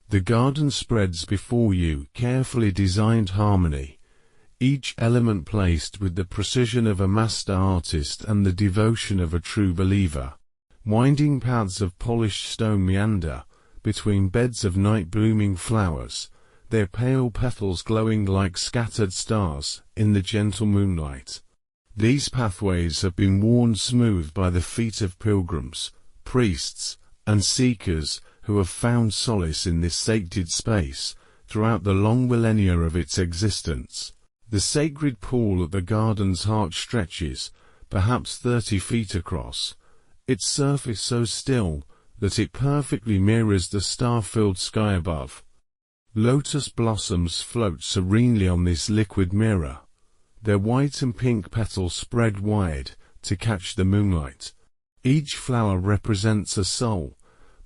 The garden spreads before you, carefully designed harmony, each element placed with the precision of a master artist and the devotion of a true believer. Winding paths of polished stone meander between beds of night-blooming flowers, their pale petals glowing like scattered stars in the gentle moonlight. These pathways have been worn smooth by the feet of pilgrims, priests, and seekers who have found solace in this sacred space throughout the long millennia of its existence. The sacred pool at the garden's heart stretches, perhaps 30 feet across, its surface so still that it perfectly mirrors the star-filled sky above. Lotus blossoms float serenely on this liquid mirror, their white and pink petals spread wide to catch the moonlight. Each flower represents a soul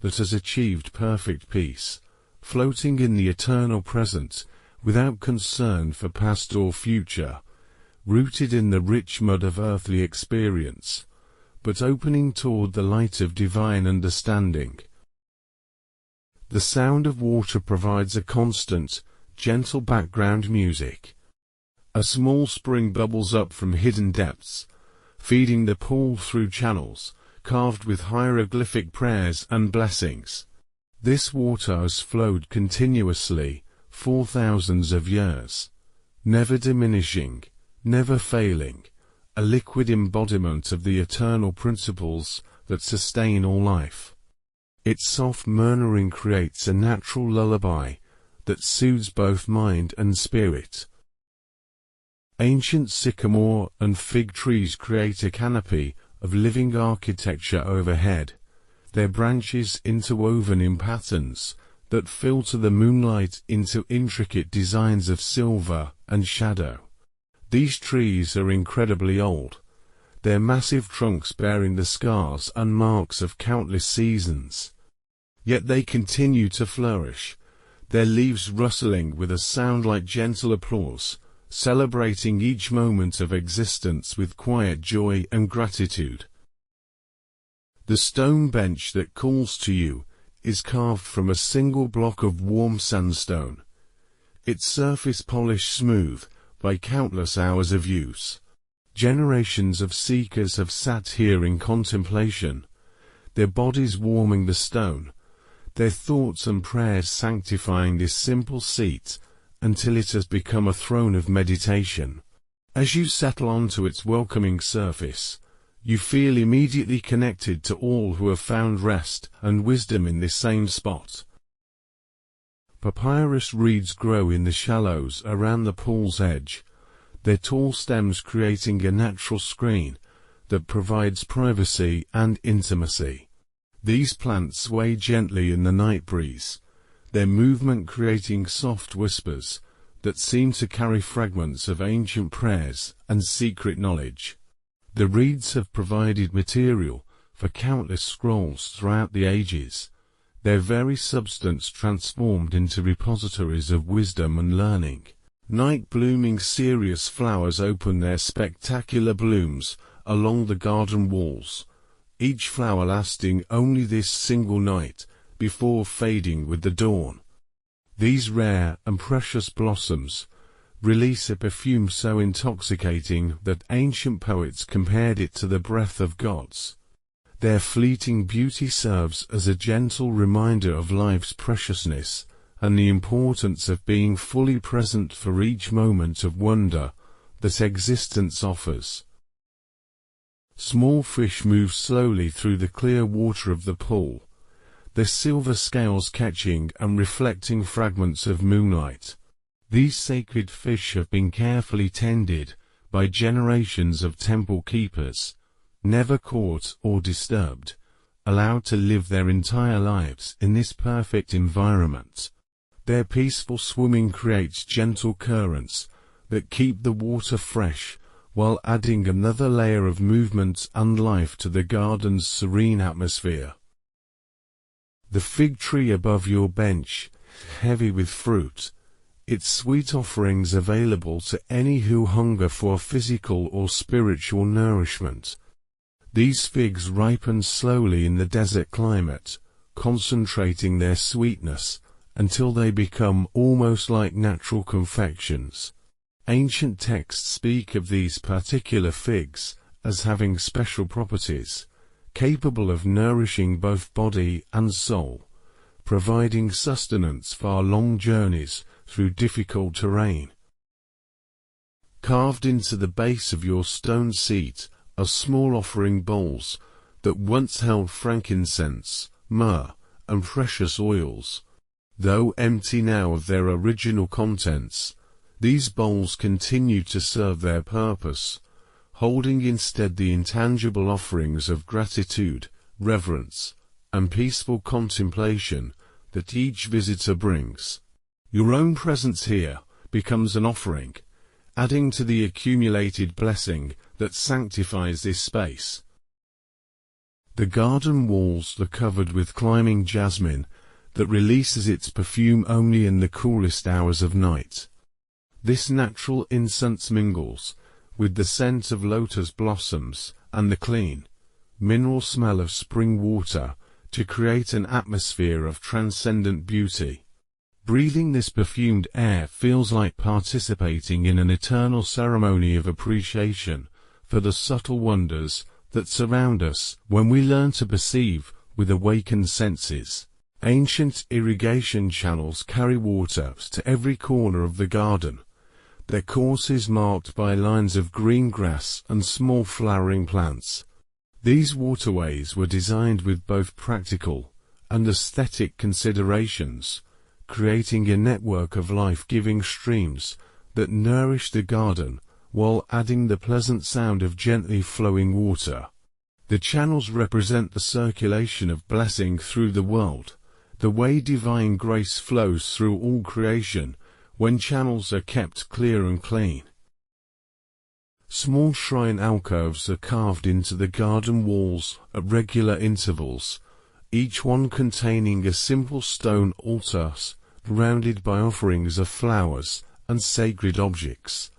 that has achieved perfect peace, floating in the eternal present without concern for past or future, rooted in the rich mud of earthly experience, but opening toward the light of divine understanding. The sound of water provides a constant, gentle background music. A small spring bubbles up from hidden depths, feeding the pool through channels carved with hieroglyphic prayers and blessings. This water has flowed continuously for thousands of years, never diminishing, never failing, a liquid embodiment of the eternal principles that sustain all life. Its soft murmuring creates a natural lullaby that soothes both mind and spirit. Ancient sycamore and fig trees create a canopy of living architecture overhead, their branches interwoven in patterns that filter the moonlight into intricate designs of silver and shadow. These trees are incredibly old, their massive trunks bearing the scars and marks of countless seasons. Yet they continue to flourish, their leaves rustling with a sound like gentle applause, celebrating each moment of existence with quiet joy and gratitude. The stone bench that calls to you is carved from a single block of warm sandstone, its surface polished smooth by countless hours of use. Generations of seekers have sat here in contemplation, their bodies warming the stone, their thoughts and prayers sanctifying this simple seat until it has become a throne of meditation. As you settle onto its welcoming surface, you feel immediately connected to all who have found rest and wisdom in this same spot. Papyrus reeds grow in the shallows around the pool's edge, their tall stems creating a natural screen that provides privacy and intimacy. These plants sway gently in the night breeze, their movement creating soft whispers that seem to carry fragments of ancient prayers and secret knowledge. The reeds have provided material for countless scrolls throughout the ages, their very substance transformed into repositories of wisdom and learning. Night-blooming cereus flowers open their spectacular blooms along the garden walls, each flower lasting only this single night before fading with the dawn. These rare and precious blossoms release a perfume so intoxicating that ancient poets compared it to the breath of gods. Their fleeting beauty serves as a gentle reminder of life's preciousness and the importance of being fully present for each moment of wonder that existence offers. Small fish move slowly through the clear water of the pool, their silver scales catching and reflecting fragments of moonlight. These sacred fish have been carefully tended by generations of temple keepers, never caught or disturbed, allowed to live their entire lives in this perfect environment. Their peaceful swimming creates gentle currents that keep the water fresh, while adding another layer of movement and life to the garden's serene atmosphere. The fig tree above your bench, heavy with fruit, its sweet offerings available to any who hunger for physical or spiritual nourishment. These figs ripen slowly in the desert climate, concentrating their sweetness until they become almost like natural confections. Ancient texts speak of these particular figs as having special properties, capable of nourishing both body and soul, providing sustenance for long journeys through difficult terrain. Carved into the base of your stone seat are small offering bowls that once held frankincense, myrrh, and precious oils. Though empty now of their original contents, these bowls continue to serve their purpose, holding instead the intangible offerings of gratitude, reverence, and peaceful contemplation that each visitor brings. Your own presence here becomes an offering, adding to the accumulated blessing that sanctifies this space. The garden walls are covered with climbing jasmine that releases its perfume only in the coolest hours of night. This natural incense mingles with the scent of lotus blossoms and the clean, mineral smell of spring water to create an atmosphere of transcendent beauty. Breathing this perfumed air feels like participating in an eternal ceremony of appreciation for the subtle wonders that surround us when we learn to perceive with awakened senses. Ancient irrigation channels carry water to every corner of the garden, their courses marked by lines of green grass and small flowering plants. These waterways were designed with both practical and aesthetic considerations, creating a network of life-giving streams that nourish the garden while adding the pleasant sound of gently flowing water. The channels represent the circulation of blessing through the world, the way divine grace flows through all creation when channels are kept clear and clean. Small shrine alcoves are carved into the garden walls at regular intervals, each one containing a simple stone altar surrounded by offerings of flowers and sacred objects.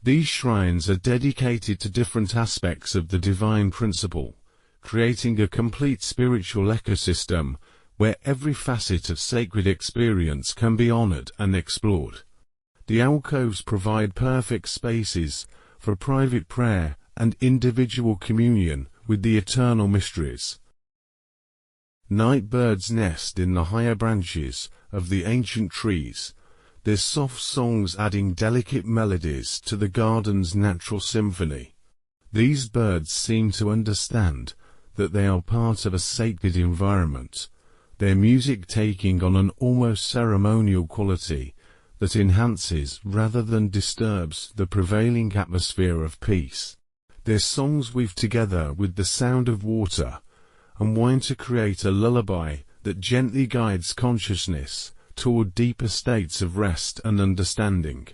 These shrines are dedicated to different aspects of the divine principle, creating a complete spiritual ecosystem where every facet of sacred experience can be honored and explored. The alcoves provide perfect spaces for private prayer and individual communion with the eternal mysteries. Night birds nest in the higher branches of the ancient trees, their soft songs adding delicate melodies to the garden's natural symphony. These birds seem to understand that they are part of a sacred environment, their music taking on an almost ceremonial quality that enhances rather than disturbs the prevailing atmosphere of peace. Their songs weave together with the sound of water and wind to create a lullaby that gently guides consciousness toward deeper states of rest and understanding.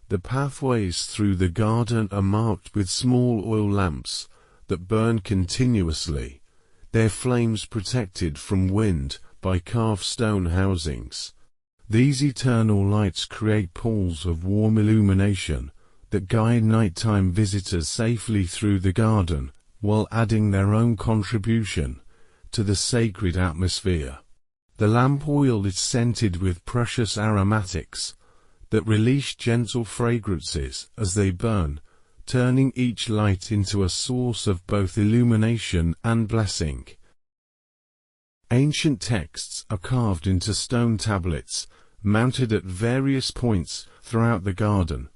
The pathways through the garden are marked with small oil lamps that burn continuously, their flames protected from wind by carved stone housings. These eternal lights create pools of warm illumination that guide nighttime visitors safely through the garden, while adding their own contribution to the sacred atmosphere. The lamp oil is scented with precious aromatics that release gentle fragrances as they burn, turning each light into a source of both illumination and blessing. Ancient texts are carved into stone tablets, mounted at various points throughout the garden,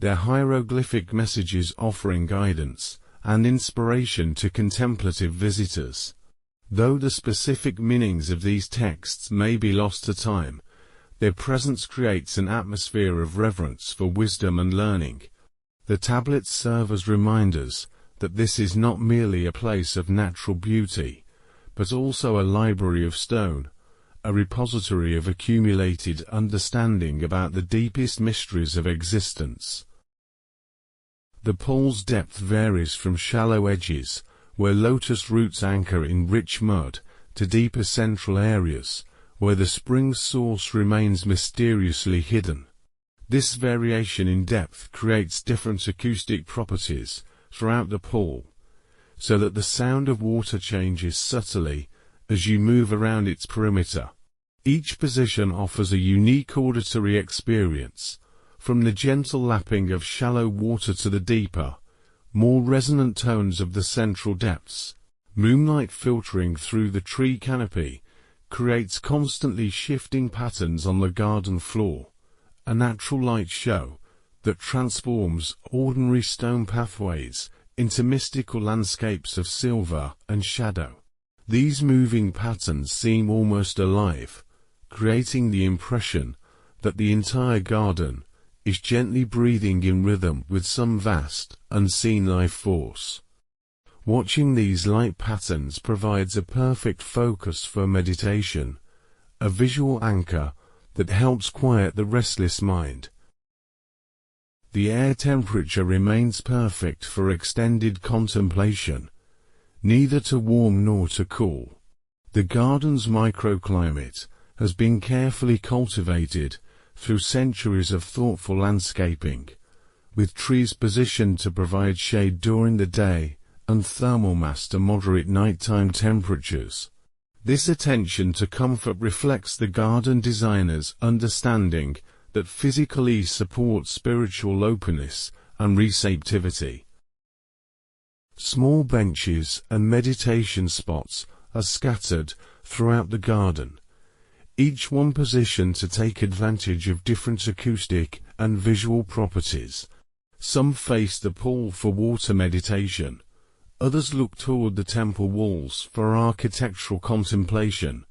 their hieroglyphic messages offering guidance and inspiration to contemplative visitors. Though the specific meanings of these texts may be lost to time, their presence creates an atmosphere of reverence for wisdom and learning. The tablets serve as reminders that this is not merely a place of natural beauty, but also a library of stone, a repository of accumulated understanding about the deepest mysteries of existence. The pool's depth varies from shallow edges, where lotus roots anchor in rich mud, to deeper central areas, where the spring's source remains mysteriously hidden. This variation in depth creates different acoustic properties throughout the pool, so that the sound of water changes subtly as you move around its perimeter. Each position offers a unique auditory experience, from the gentle lapping of shallow water to the deeper, more resonant tones of the central depths. Moonlight filtering through the tree canopy creates constantly shifting patterns on the garden floor, a natural light show that transforms ordinary stone pathways into mystical landscapes of silver and shadow. These moving patterns seem almost alive, creating the impression that the entire garden is gently breathing in rhythm with some vast, unseen life force. Watching these light patterns provides a perfect focus for meditation, a visual anchor that helps quiet the restless mind. The air temperature remains perfect for extended contemplation, neither too warm nor too cool. The garden's microclimate has been carefully cultivated through centuries of thoughtful landscaping, with trees positioned to provide shade during the day and thermal mass to moderate nighttime temperatures. This attention to comfort reflects the garden designer's understanding that physical ease supports spiritual openness and receptivity. Small benches and meditation spots are scattered throughout the garden, each one positioned to take advantage of different acoustic and visual properties. Some face the pool for water meditation, others look toward the temple walls for architectural contemplation,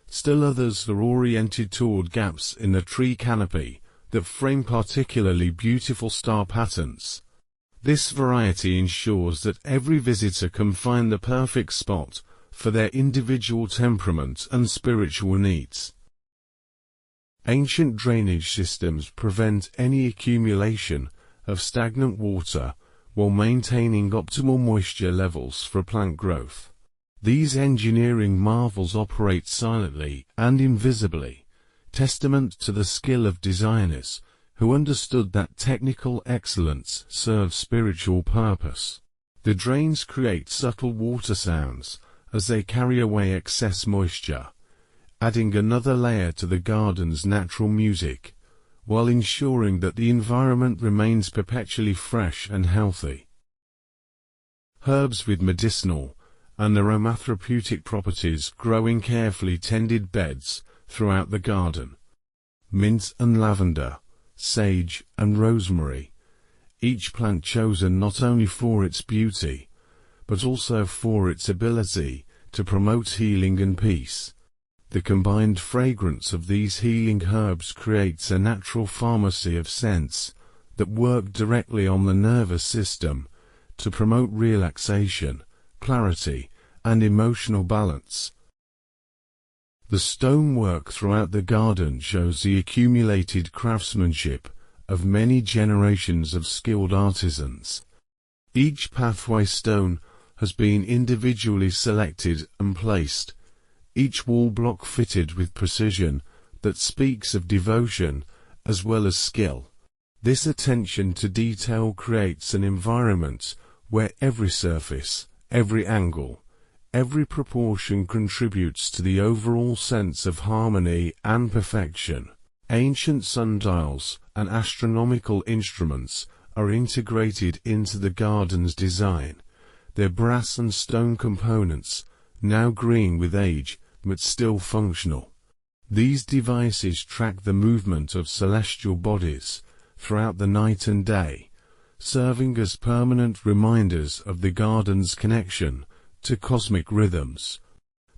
still others are oriented toward gaps in the tree canopy that frame particularly beautiful star patterns. This variety ensures that every visitor can find the perfect spot for their individual temperament and spiritual needs. Ancient drainage systems prevent any accumulation of stagnant water while maintaining optimal moisture levels for plant growth. These engineering marvels operate silently and invisibly, testament to the skill of designers who understood that technical excellence serves spiritual purpose. The drains create subtle water sounds as they carry away excess moisture, adding another layer to the garden's natural music, while ensuring that the environment remains perpetually fresh and healthy. Herbs with medicinal and aromatherapeutic properties grow in carefully tended beds throughout the garden. Mint and lavender, sage and rosemary, each plant chosen not only for its beauty, but also for its ability to promote healing and peace. The combined fragrance of these healing herbs creates a natural pharmacy of scents that work directly on the nervous system to promote relaxation, clarity, and emotional balance. The stonework throughout the garden shows the accumulated craftsmanship of many generations of skilled artisans. Each pathway stone has been individually selected and placed, each wall block fitted with precision that speaks of devotion as well as skill. This attention to detail creates an environment where every surface, every angle, every proportion contributes to the overall sense of harmony and perfection. Ancient sundials and astronomical instruments are integrated into the garden's design, their brass and stone components, now green with age but still functional. These devices track the movement of celestial bodies throughout the night and day, serving as permanent reminders of the garden's connection to cosmic rhythms.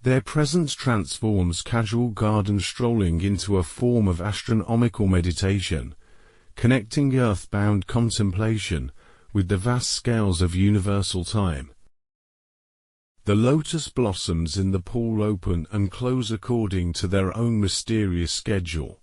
Their presence transforms casual garden strolling into a form of astronomical meditation, connecting earthbound contemplation with the vast scales of universal time. The lotus blossoms in the pool open and close according to their own mysterious schedule,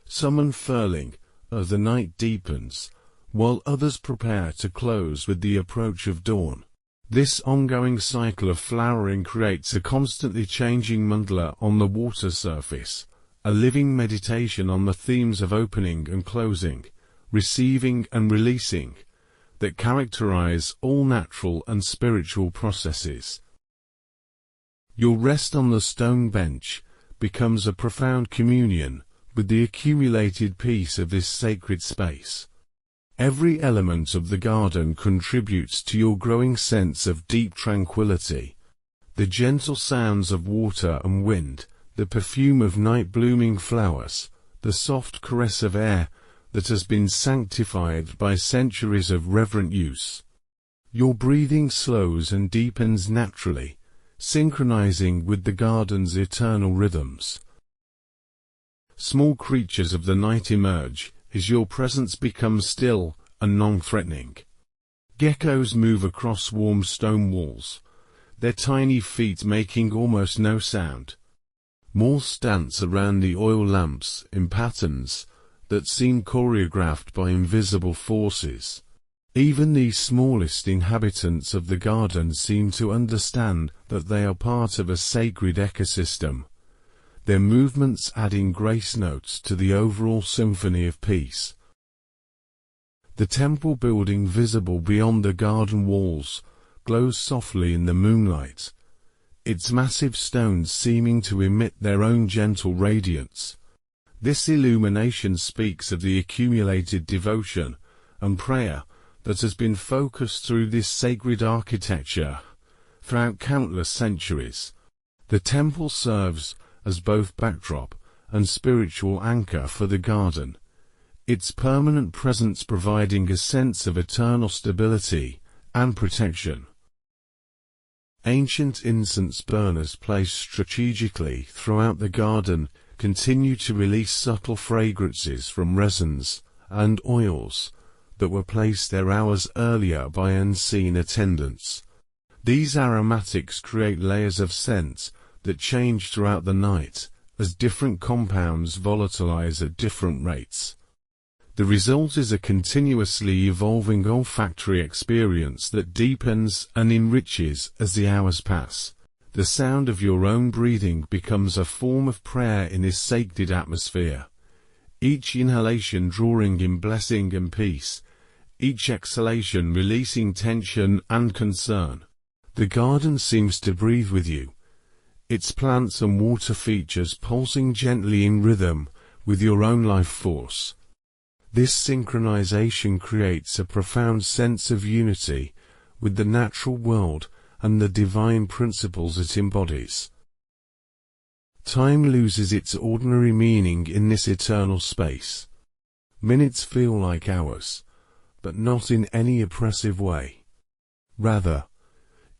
some unfurling as the night deepens, while others prepare to close with the approach of dawn. This ongoing cycle of flowering creates a constantly changing mandala on the water surface, a living meditation on the themes of opening and closing, receiving and releasing, that characterize all natural and spiritual processes. Your rest on the stone bench becomes a profound communion with the accumulated peace of this sacred space. Every element of the garden contributes to your growing sense of deep tranquility. The gentle sounds of water and wind, the perfume of night-blooming flowers, the soft caress of air that has been sanctified by centuries of reverent use. Your breathing slows and deepens naturally, synchronizing with the garden's eternal rhythms. Small creatures of the night emerge as your presence becomes still and non-threatening. Geckos move across warm stone walls, their tiny feet making almost no sound. Moths dance around the oil lamps in patterns that seem choreographed by invisible forces. Even these smallest inhabitants of the garden seem to understand that they are part of a sacred ecosystem, their movements adding grace notes to the overall symphony of peace. The temple building visible beyond the garden walls glows softly in the moonlight, its massive stones seeming to emit their own gentle radiance. This illumination speaks of the accumulated devotion and prayer that has been focused through this sacred architecture throughout countless centuries. The temple serves as both backdrop and spiritual anchor for the garden, its permanent presence providing a sense of eternal stability and protection. Ancient incense burners placed strategically throughout the garden continue to release subtle fragrances from resins and oils that were placed there hours earlier by unseen attendants. These aromatics create layers of scent that change throughout the night as different compounds volatilize at different rates. The result is a continuously evolving olfactory experience that deepens and enriches as the hours pass. The sound of your own breathing becomes a form of prayer in this sacred atmosphere, each inhalation drawing in blessing and peace, each exhalation releasing tension and concern. The garden seems to breathe with you, its plants and water features pulsing gently in rhythm with your own life force. This synchronization creates a profound sense of unity with the natural world and the divine principles it embodies. Time loses its ordinary meaning in this eternal space. Minutes feel like hours, but not in any oppressive way. Rather,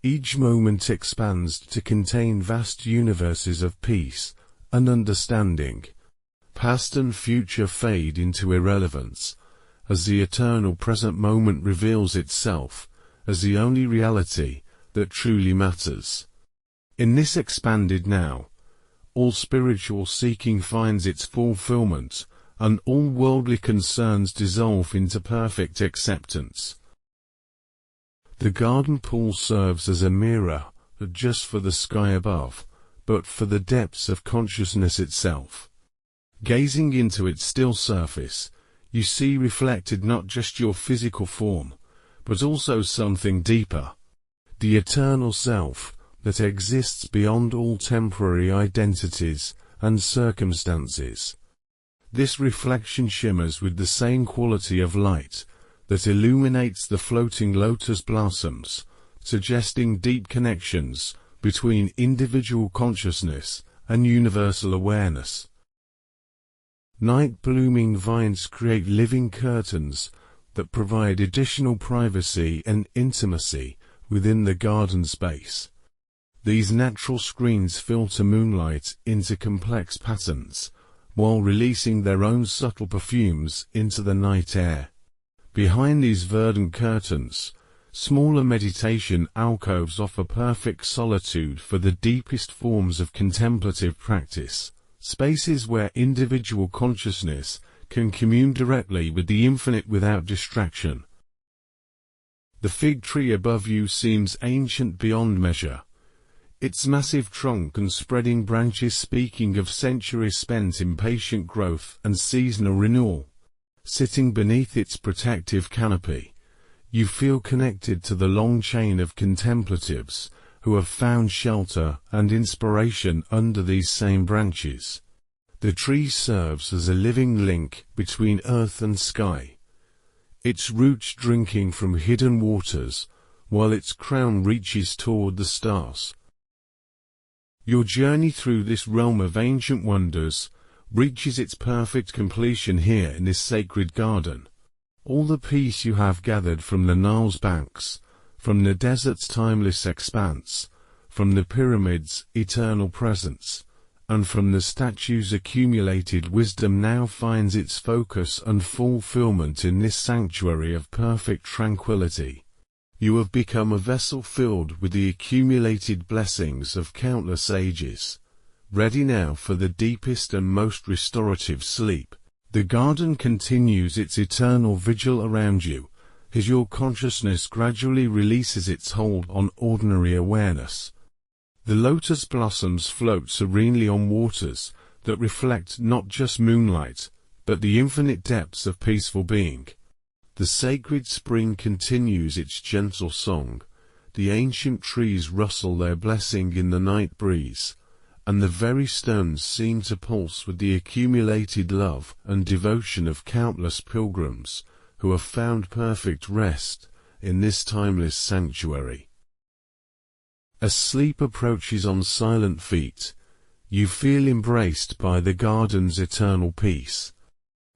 each moment expands to contain vast universes of peace and understanding. Past and future fade into irrelevance, as the eternal present moment reveals itself as the only reality that truly matters. In this expanded now, all spiritual seeking finds its fulfillment, and all worldly concerns dissolve into perfect acceptance. The garden pool serves as a mirror, not just for the sky above, but for the depths of consciousness itself. Gazing into its still surface, you see reflected not just your physical form, but also something deeper, the eternal self that exists beyond all temporary identities and circumstances. This reflection shimmers with the same quality of light that illuminates the floating lotus blossoms, suggesting deep connections between individual consciousness and universal awareness. Night-blooming vines create living curtains that provide additional privacy and intimacy within the garden space. These natural screens filter moonlight into complex patterns, while releasing their own subtle perfumes into the night air. Behind these verdant curtains, smaller meditation alcoves offer perfect solitude for the deepest forms of contemplative practice, spaces where individual consciousness can commune directly with the infinite without distraction. The fig tree above you seems ancient beyond measure, its massive trunk and spreading branches speaking of centuries spent in patient growth and seasonal renewal. Sitting beneath its protective canopy, you feel connected to the long chain of contemplatives who have found shelter and inspiration under these same branches. The tree serves as a living link between earth and sky, its roots drinking from hidden waters, while its crown reaches toward the stars. Your journey through this realm of ancient wonders reaches its perfect completion here in this sacred garden. All the peace you have gathered from the Nile's banks, from the desert's timeless expanse, from the pyramid's eternal presence, and from the statues' accumulated wisdom now finds its focus and fulfillment in this sanctuary of perfect tranquility. You have become a vessel filled with the accumulated blessings of countless ages, ready now for the deepest and most restorative sleep. The garden continues its eternal vigil around you, as your consciousness gradually releases its hold on ordinary awareness. The lotus blossoms float serenely on waters that reflect not just moonlight, but the infinite depths of peaceful being. The sacred spring continues its gentle song, the ancient trees rustle their blessing in the night breeze, and the very stones seem to pulse with the accumulated love and devotion of countless pilgrims who have found perfect rest in this timeless sanctuary. As sleep approaches on silent feet, you feel embraced by the garden's eternal peace.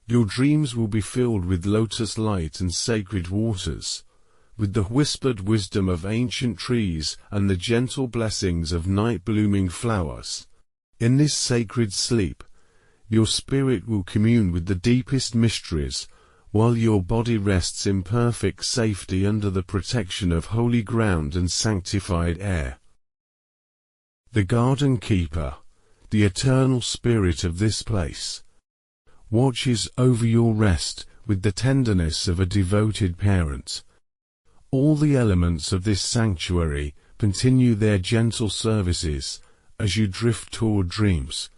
Your dreams will be filled with lotus light and sacred waters, with the whispered wisdom of ancient trees and the gentle blessings of night-blooming flowers. In this sacred sleep, your spirit will commune with the deepest mysteries, while your body rests in perfect safety under the protection of holy ground and sanctified air. The garden keeper, the eternal spirit of this place, watches over your rest with the tenderness of a devoted parent. All the elements of this sanctuary continue their gentle services as you drift toward dreams.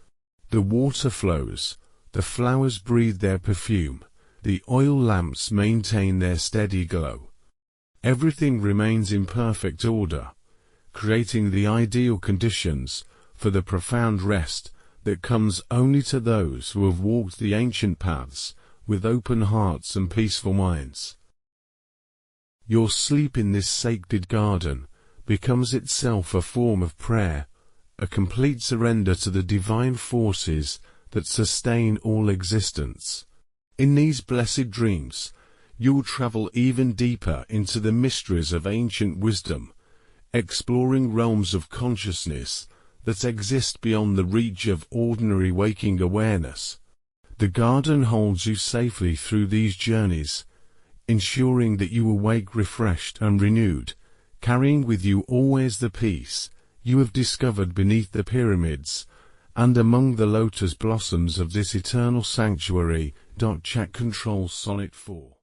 The water flows, the flowers breathe their perfume, the oil lamps maintain their steady glow. Everything remains in perfect order, creating the ideal conditions for the profound rest that comes only to those who have walked the ancient paths with open hearts and peaceful minds. Your sleep in this sacred garden becomes itself a form of prayer, a complete surrender to the divine forces that sustain all existence. In these blessed dreams, you will travel even deeper into the mysteries of ancient wisdom, exploring realms of consciousness that exist beyond the reach of ordinary waking awareness. The garden holds you safely through these journeys, ensuring that you awake refreshed and renewed, carrying with you always the peace you have discovered beneath the pyramids and among the lotus blossoms of this eternal sanctuary. Chat Control Sonnet 4